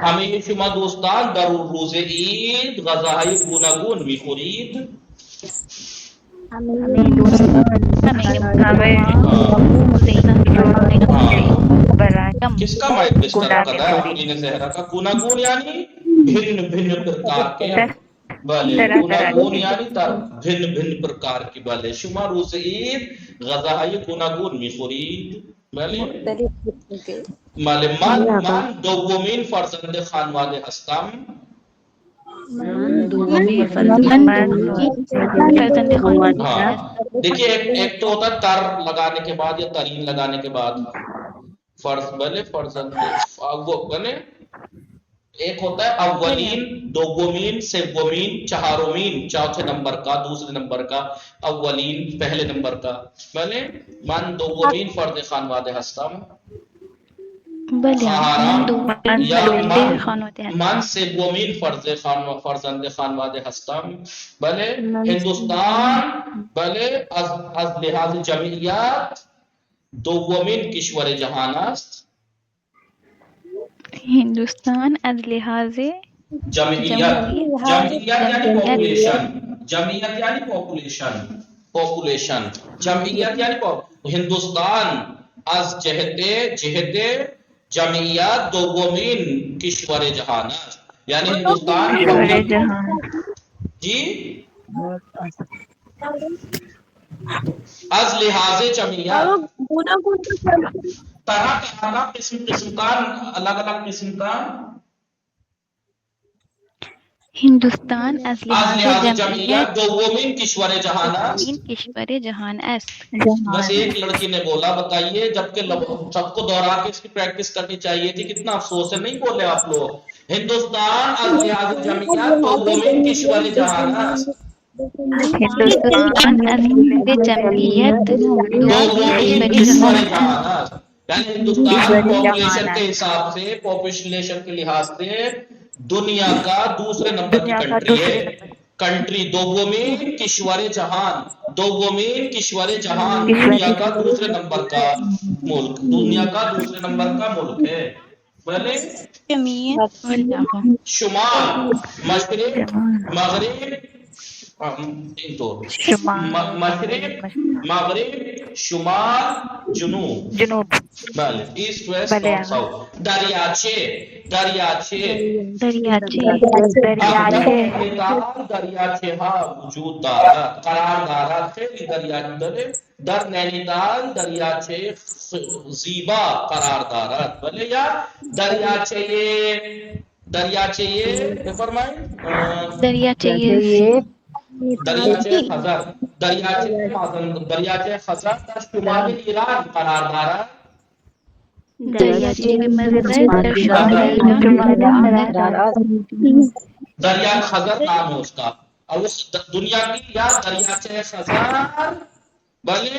همه شما دوستان در روز عید غذاهای گوناگون میخورید. کس کا مائک ڈسٹرب کر رہا ہے؟ اپنی زہرا کا. گوناگون یعنی بھن بھن پرکار کے. بله. گوناگون یعنی بھن بھن پرکار کی. بله. شما روز عید غذاهای گوناگون میخورید. بله. من دومین فرزند خانواده هستم. دیکھیے ایک تو ہوتا ہے تر لگانے کے بعد یا ترین لگانے کے بعد فرزند. ایک ہوتا ہے اولین، دومین، سومین، چہارمین، چوتھے نمبر کا، دوسرے نمبر کا، اولین پہلے نمبر کا. بله. من دومین فرد خانواده هستم. من سومین فرزند خانواده هستم. بله. هندوستان بله از لحاظ جمعیت دومین کشور جهان است. ہندوستان از لحاظ جمعیت یعنی پاپولیشن. جمعیت یعنی هندوستان از جهت جمعیت دومین کشور جهان است. یعنی هندوستان جی از لحاظ جمعیت طرح طرح کا قسم قسم کا الگ الگ قسم کا هندوستان از از لحاظ لحاظ جمعیت جمعیت دومین کشور جہان است. دومین کشور جہان است. بس ایک لڑکی نے بولا بتائیے، جبکہ سب کو دوہرا کے اس کی پریکٹس کرنی چاہیے تھی. کتنا افسوس ہے نہیں بولے آپ لوگ. ہندوستان از لحاظ جمعیت دومین کشور جہان است. ہندوستان از لحاظ جمعیت دومین دومین کشور کشور جہان است. جہان است. یعنی ہندوستان پاپولیشن کے حساب سے، پاپولیشن کے لحاظ سے دنیا کا دوسرے نمبر کی کنٹری ہے. کنٹری دومین کشور جہان، دومین کشور جہان، دنیا کا دوسرے نمبر کا ملک، دنیا کا دوسرے نمبر کا ملک ہے. بولے شمال، مشرق، مغرب، مشرق، مغرب، شمال، جنوب. بله ایسٹ ویسٹ نارتھ ساؤتھ. دریاچے، دریاچے، دریاچه ها وجود دارد، قرار دارد. خیلی دریاچه داره. در نینیتال دریاچه زیبا قرار دارد. بله یا دریاچه بفرمایید دریاچه خزر، دریاچه خزر در شمال ایران قرار دارد. دریاچه مزرعه در شمال ایران دریا خزر نام ہے اس کا، اور اس دنیا کی یا دریاچه خزر بلے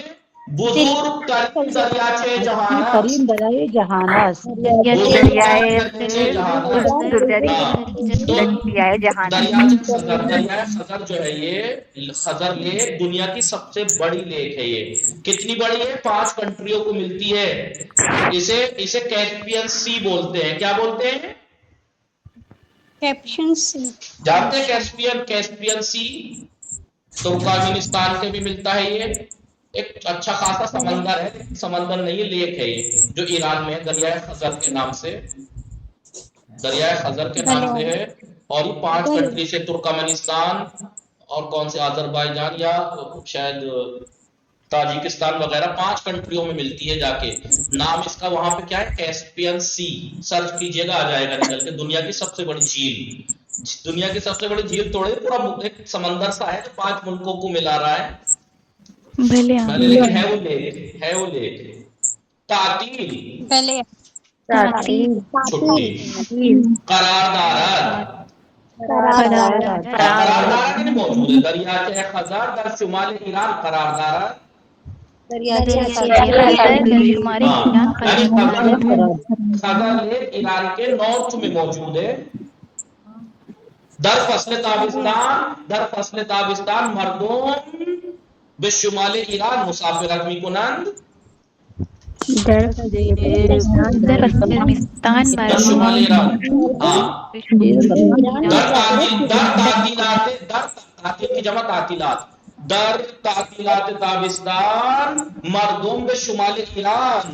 بزرگ ترین دریاچه جہان است. دریائے جہان است. دریائے خزر جو ہے یہ خزر لیک دنیا کی سب سے بڑی لیک ہے. یہ کتنی بڑی ہے؟ 5 کنٹریوں کو ملتی ہے. اسے کیسپین سی بولتے ہیں. کیا بولتے ہیں؟ جانتے ہیں کیسپین سی ترکمانستان کے بھی ملتا ہے. یہ ایک اچھا خاصا سمندر ہے، سمندر نہیں لیک ہے یہ، جو ایران میں دریائے خزر کے نام سے، دریائے خزر کے نام سے ہے. اور یہ 5 کنٹری سے ترکمانستان اور کون سے آذربائیجان یا شاید تاجکستان وغیرہ 5 کنٹریوں میں ملتی ہے. جا کے نام اس کا وہاں پہ کیا ہے؟ کیسپین سی. سرچ کیجئے گا آ جائے گا نکل کے. دنیا کی سب سے بڑی جھیل، دنیا کی سب سے بڑی جھیل توڑے پورا ایک سمندر سا ہے جو 5 ملکوں کو ملا رہا ہے. لیکن ہے وہ لیک. تعطیل، چھٹی. قرار دارد موجود ہے. دریاچه خزر در شمال ایران قرار دارد. خزر لیک ایران کے نارتھ میں موجود ہے. در فصل تابستان مردم به شمال ایران مسافرت میکنند. در شمال ایران تعطیل کی جمع تعطیلات. در تعطیلات تابستان مردم به شمال ایران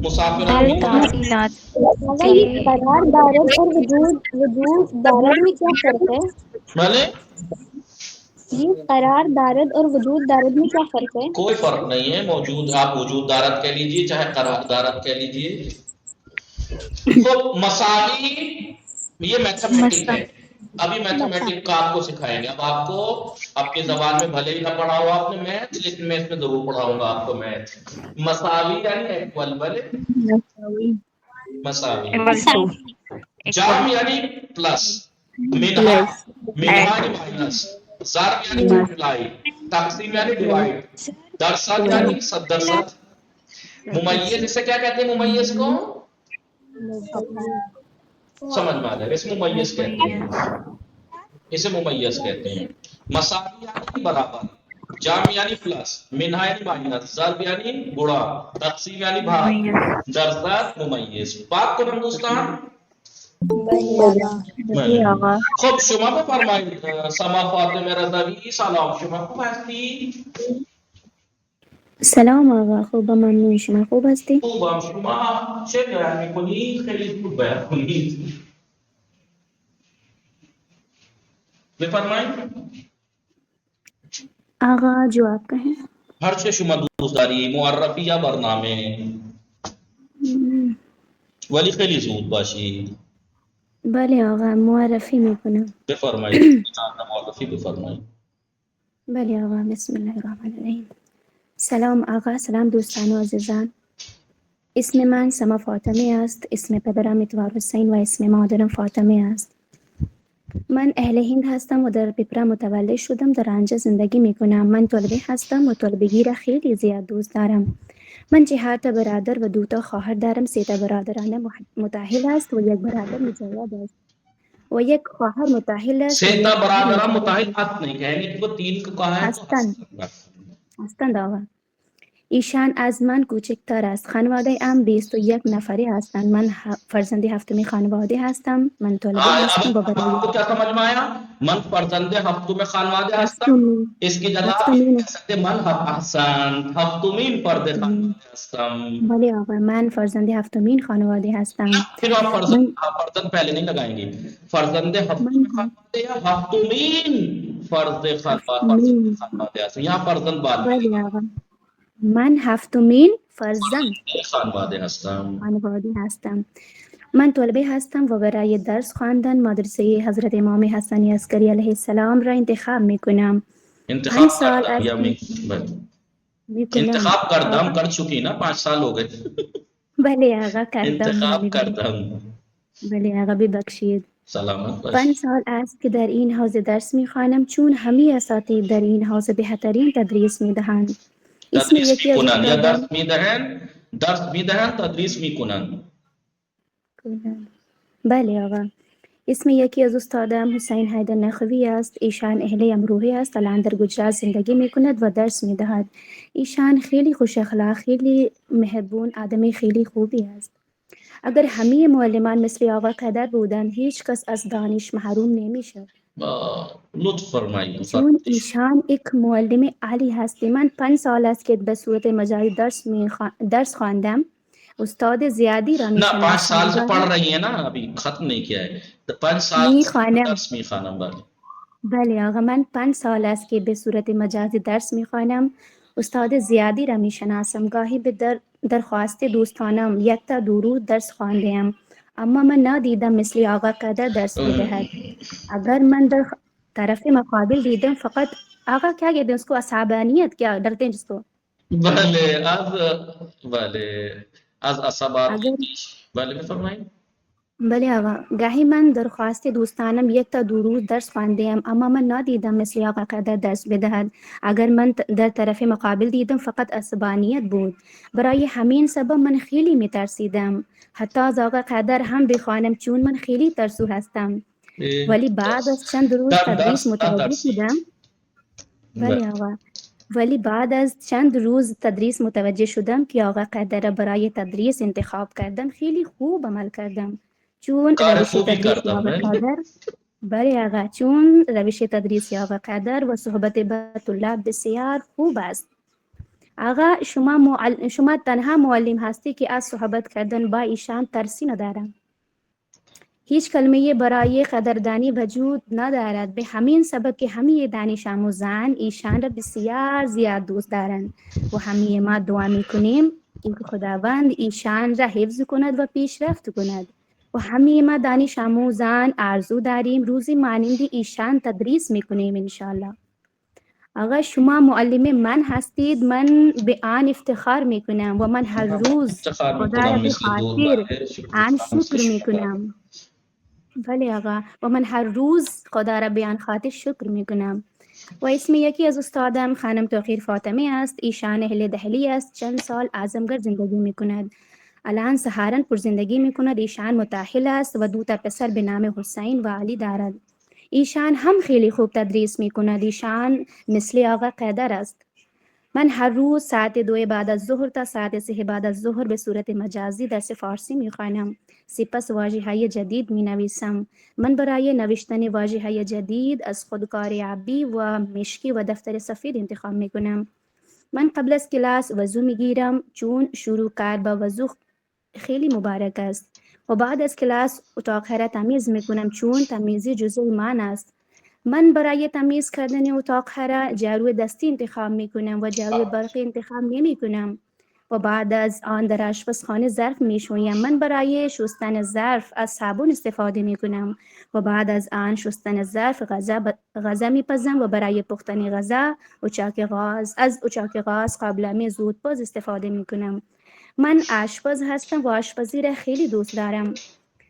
مسافرت میکنند. قرار دارد اور وجود دارد میں کیا فرق ہے؟ بھلے یہ قرار دارد اور وجود دارد میں کیا فرق ہے؟ کوئی فرق نہیں ہے. موجود آپ وجود دارد کہہ لیجیے چاہے قرار دارد کہہ لیجیے. تو مساوی یہ میتھمیٹک ہے. ابھی میتھمیٹک کا آپ کو سکھائیں گے. اب آپ کو اپنی زبان میں بھلے ہی نہ پڑھا ہو آپ نے میتھ، لیکن میں اس میں ضرور پڑھاؤں گا آپ کو میتھ. مساوی یعنی ایکول، بھلے مساوی. جام یعنی پلس، منہا یعنی مائنس، ضرب یعنی ملٹیپلائی، تقسیم یعنی ڈیوائڈ، درصد یعنی 100%. ممیز اسے کیا کہتے ہیں؟ ممیز کو سمجھ میں آ جائے گا. اسے ممیز کہتے ہیں، اسے ممیز کہتے ہیں. مساوی یعنی برابر، جام یعنی پلس، منہا یعنی مائنس، ضرب یعنی گڑا، تقسیم یعنی بھاگ، درصد ممیز. پاک کو ہندوستان. خب شما بفرمایید. سما فاطمه رضوی سلام. شما خوب هستی؟ سلام آقا، خوبم، ممنون. شما خوب هستی؟ خوبم. شما چه بیان میکنید؟ خیلی خوب بیان کنید. بفرمایید. آقا جو آپ کہیں. هر چه شما دوست داری، معرفی یا برنامه؟ ولی خیلی زود باشید. بله آقا معرفی میکنم. بفرمایید. معرفی بفرمایید. بله آقا بسم الله الرحمن الرحیم. سلام آقا، سلام دوستان و عزیزان. اسم من سما فاطمه است. اسم پدرم اتوار حسین و اسم مادرم فاطمه است. من اهل هند هستم و در پیپرا متولد شدم. در آنجا زندگی میکنم. من طالبه هستم و طالبگی را خیلی زیاد دوست دارم. من 4 تا برادر و 2 تا خواهر دارم. 3 تا برادرانه متأهل است و 1 برادر مجرد است و 1 خواهر متأهل است و 3 1 تا خواهر برادران مجرد متحد حد نہیں کہیں تو 3 کا کہا ہے تو هستند آقا. ایشان از من کوچکتر است. خانواده ام 21 نفری هستند. من فرزند هفتم خانواده هستم. من طالبه هستم و برای آپ کو کیا سمجھ میں آیا؟ من فرزند ہفتم خانواده هستم. اس کی جگہ کہہ سکتے من احسن ہفتمین فرد خانواده هستم. بله آقا من فرزند هفتمین خانواده هستم. پھر آپ فرزند پہلے نہیں لگائیں گے. فرزند ہفتم خانواده یا ہفتمین فرد خانواده هستم. یہاں فرزند بعد بله آقا من هفتمین فرزند خانواده هستم. من طالبه هستم و برای درس خواندن مدرسه حضرت امام حسن عسکری علیه السلام را انتخاب میکنم. انتخاب کردم یا انتخاب کردم کر چکی نا 5 سال ہو گئے. بله آقا کردم. انتخاب کردم. بله آقا ببخشید. سلامت باش. 5 سال است که در این حوزه درس میخوانم چون همه اساتید در این حوزه بهترین تدریس میدهند. اسم یکی از یا درس میدهند تدریس میکنند. بله آقا. اسم یکی از استادم حسین حیدر نخوی است. ایشان اهل امروهی است. الان در گجرات زندگی میکند و درس میدهد. ایشان خیلی خوش اخلاق، خیلی مهربون، آدم خیلی خوبی است. اگر همه معلمان مثل آقا قدر بودند هیچ کس از دانش محروم نمیشد. لطف فرمایید. چون ایشان یک معلم عالی هستی. من 5 سال است که به صورت مجازی درس خواندم. استاد زیادی را میشناسم. نه 5 سال سے پڑھ رہی ہیں نا، ابھی ختم نہیں کیا ہے. 5 سال درس میخوانم. بله آقا من 5 سال است که به صورت مجازی درس میخوانم. استاد زیادی را میشناسم. گاهی به درخواست دوستانم 1 تا 2 روز درس خواندم اما من ندیدم مثل آقا قدر درس میدهد. اگر من در طرف مقابل دیدم فقط آقا کیا کہتے ہیں اس کو عصبانیت کیا ڈرتے ہیں جس کو از عصبات بله بفرمایید. بله آقا گاهی من درخواست دوستانم 1 تا 2 روز درس خواندم اما من ندیدم مثل آقا قدر درس بدهد. اگر من در طرف مقابل دیدم فقط عصبانیت بود. برای همین سبب من خیلی میترسیدم حتی از آقا قدر هم بخوانم چون من خیلی ترسو هستم. ولی بعد از چند روز تدریس متوجه شدم. بله آقا ولی بعد از چند روز تدریس متوجه شدم که آقا قدر برای تدریس انتخاب کردم. خیلی خوب عمل کردم چون روش تدریس آقا قدر بله آقا چون روش تدریس آقا قدر و صحبت با طلاب بسیار خوب است. آقا شما تنها معلم هستی که از صحبت کردن با ایشان ترسی ندارم. هیچ کلمه برای قدردانی وجود ندارد. به همین سبب که همه دانش آموزان ایشان را بسیار زیاد دوست دارند و همه ما دعا میکنیم که خداوند ایشان را حفظ کند و پیشرفت کند و همه ما دانش آموزان آرزو داریم روزی مانند ایشان تدریس میکنیم انشالله. آقا شما معلم من هستید. من به آن افتخار میکنم و من هر روز خدا را به خاطر آن شکر میکنم. بله آقا و من هر روز خدا را به آن خاطر شکر میکنم. و اسم یکی از استادم خانم توقیر فاطمه است. ایشان اهل دهلی است. چند سال اعظمگڑ زندگی میکند. الان سهارنپور زندگی میکند. ایشان متأهل است و 2 تا پسر به نام حسین و علی دارد. ایشان هم خیلی خوب تدریس میکند. ایشان مثل آقا قدر است. من هر روز ساعت 2 بعد از ظهر تا ساعت 3 بعد از ظهر به صورت مجازی درس فارسی میخوانم. سپس واژه‌های جدید مینویسم. من برای نوشتن واژه‌های جدید از خودکار عبی و مشکی و دفتر سفید انتخاب میکنم. من قبل از کلاس وضو میگیرم چون شروع کار با وضو خیلی مبارک است و بعد از کلاس اتاق را تمیز میکنم چون تمیزی جزء ایمان است. من برای تمیز کردن اتاق را جارو دستی انتخاب می کنم و جارو برقی انتخاب نمی کنم و بعد از آن در آشپزخانه ظرف می شویم. من برای شستن ظرف از صابون استفاده می کنم و بعد از آن شستن ظرف غذا می پزم و برای پختن غذا از اچاک غاز قابلمه زودپز استفاده می کنم. من آشپز هستم و آشپزی را خیلی دوست دارم.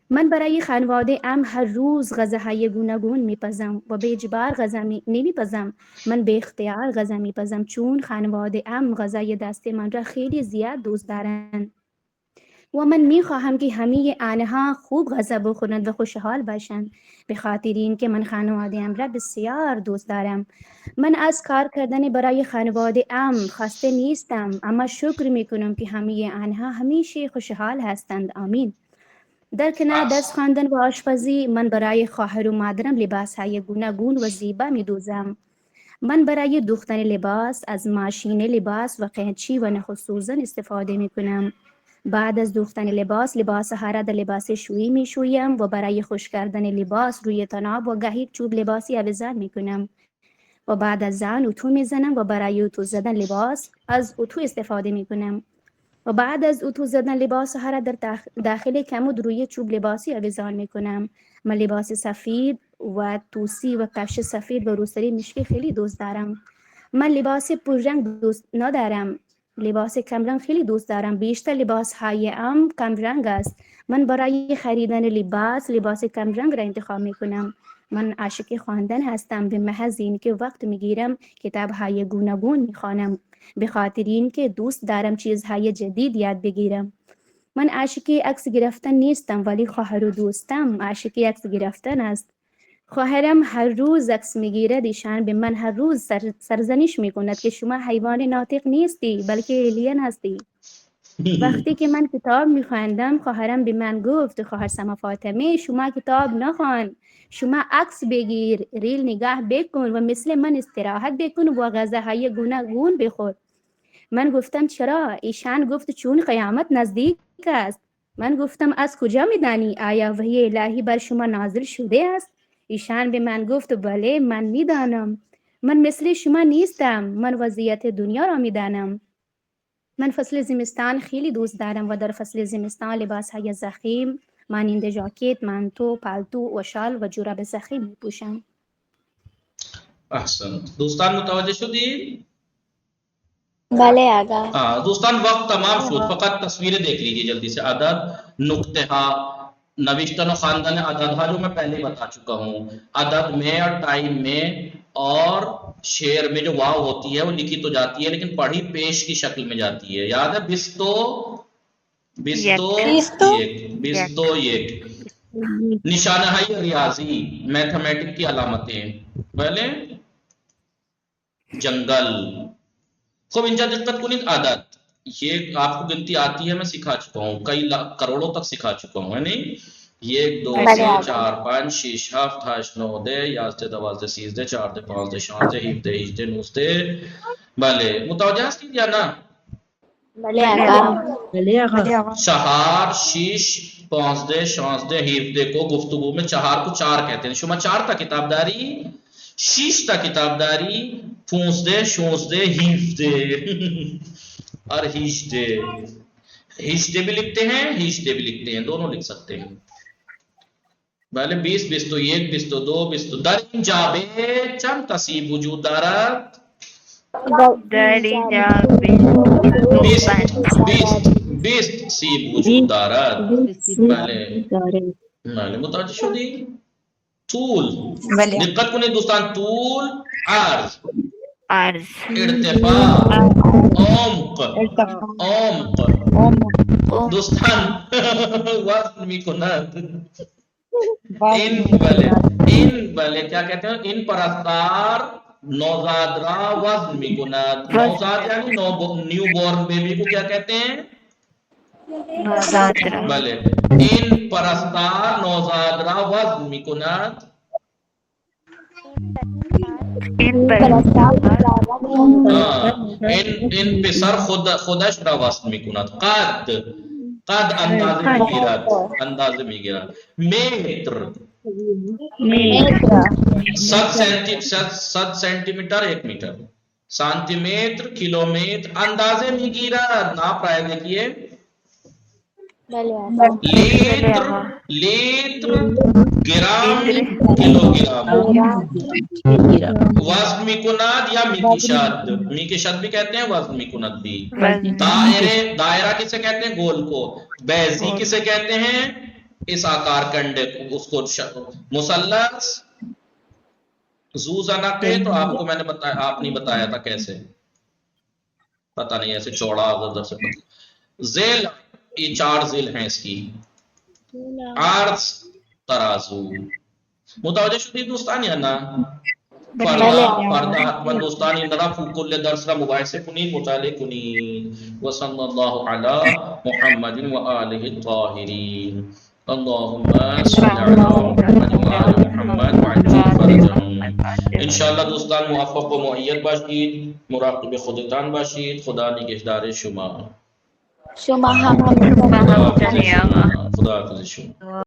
من برای خانواده هر روز غذاهای گوناگون میپزم و به اجبار غذا نمیپزم. من به اختیار غذا میپزم چون خانواده غذای دست من را خیلی زیاد دوست دارند و من میخواهم که همه آنها خوب غذا بخورند و خوشحال باشند. به خاطر اینکه من خانواده را بسیار دوست دارم. من از کار کردن برای خانواده خسته نیستم، اما شکر میکنم که همه آنها همیشه خوشحال هستند. آمین. در کنار درس خواندن و آشپزی، من برای خواهر و مادرم لباسهای گوناگون و زیبا میدوزم. من برای دوختن لباس از ماشین لباس و قینچی و نخ و سوزن استفاده میکنم. بعد از دوختن لباسها را در لباس شویی میشویم و برای خشک کردن لباس روی طناب و گاهی چوب لباسی آویزان میکنم و بعد از آن اتو میزنم و برای اتو زدن لباس از اتو استفاده میکنم و بعد از اتو زدن لباسها را در داخل کمد روی چوب لباسی آویزان میکنم. من لباس سفید و توسی و کفش سفید و روسری مشکی خیلی دوست دارم. من لباس پررنگ دوست ندارم. لباس کمرنگ خیلی دوست دارم. بیشتر لباس های کمرنگ است. من برای خریدن لباس کمرنگ را انتخاب میکنم. من عاشق خواندن هستم. به محض اینکه وقت میگیرم کتاب های گوناگون میخوانم، به خاطر اینکه دوست دارم چیزهای جدید یاد بگیرم. من عاشق عکس گرفتن نیستم، ولی خواهر و دوستم عاشق عکس گرفتن است. خواهرم هر روز عکس میگیرد. ایشان به من هر روز سرزنش میکند که شما حیوان ناطق نیستی بلکه ایلین هستی. وقتی که من کتاب میخواندم، خواهرم به من گفت خواهر سما فاطمه شما کتاب نخوان، شما عکس بگیر، ریل نگاه بکن و مثل من استراحت بکن و غذاهای گوناگون بخور. من گفتم چرا؟ ایشان گفت چون قیامت نزدیک است. من گفتم از کجا میدانی؟ آیا وحی الهی بر شما نازل شده است؟ ایشان به من گفت بله من میدانم. من مثل شما نیستم، من وضعیت دنیا را میدانم. من فصل زمستان خیلی دوست دارم و در فصل زمستان لباسهای ضخیم مانند ژاکت، مانتو، پالتو و شال و جوراب ضخیم میپوشم. احسن. دوستان متوجه شدید؟ بله آقا. دوستان وقت تمام شد، فقط تصویریں دیکھ لیجیے جلدی سے. عدد، نقطہ ہا، نوشتن و خواندن عدد ہا جو میں پہلے بتا چکا ہوں. عدد میں اور ٹائم میں اور شعر میں جو واو ہوتی ہے وہ لکھی تو جاتی ہے لیکن پڑھی پیش کی شکل میں جاتی ہے. یاد ہے؟ بستو یک. نشانہ ہے ریاضی، میتھمیٹک کی علامتیں. پہلے جنگل. خوب انجا دقت کنید. عدد یہ آپ کو گنتی آتی ہے، میں سکھا چکا ہوں، کئی کروڑوں تک سکھا چکا ہوں، ہے نہیں؟ 1 2 3 4 5 6 7 8 9 10 11 12 13 14 15 16 17 18 19. بله متوجه هستید یا نه؟ بله آقا. 4 6 15 16 17 کو گفتگو میں 4 کو 4 کہتے ہیں. شما 4 تا کتابداری، 6 تا کتابداری، 15 16 17 اور 18 بھی لکھتے ہیں، 18 بھی لکھتے ہیں، دونوں لکھ سکتے ہیں. بله 20 21 22 22 در اینجا به چند تصیب وجود دارد؟ در اینجا 20 سیب وجود دارد. بله متوجه شدی؟ طول، دقت کنید دوستان. طول، عرض، ارتفاع، عمق. دوستان وزن میکند. این بله کیا کہتے ہیں؟ ان پرستار نوزاد را وزن میکند. نوزاد یعنی نیو بورن بیبی کو کیا کہتے ہیں؟ نوزاد را. بله این پرستار نوزاد را وزن میکند. این پسر خودش را وزن میکند. قد اندازه میگیرد. متر صد centimetre 1 metre, centimetre kilometre, اندازے میں گیرا ناپ رہا ہے دیکھیے، لیتر گرام کلو گرام، وزن میکناد یا میکشاد، میکشاد بھی کہتے ہیں وزن میکناد بھی، دائرہ کسے کہتے ہیں گول کو، بیزی کسے کہتے ہیں اس آکار کنڈے کو، اس کو مثلث زوزنقے، تو آپ کو میں نے بتایا، آپ نہیں بتایا تھا کیسے، پتہ نہیں ایسے چوڑا ادھر سے ذیل، یہ 4 ذیل ہیں اس کی، عرض ترازو، متوجہ شدید دوستان یا نا؟ فردا حتما دوستان اندرا کل درس را مباحث کنین، مطالعے کنین، وصلی اللہ علی محمد و آلہ الطاہرین، اللہم صلی علی محمد و آل محمد وعجل فرجہم۔ انشاءاللہ دوستان موفق و مؤید باشید، مراقب خودتان باشید، خدا نگہدار شما، شما هم خدا حافظ شما، خدا حافظ شما۔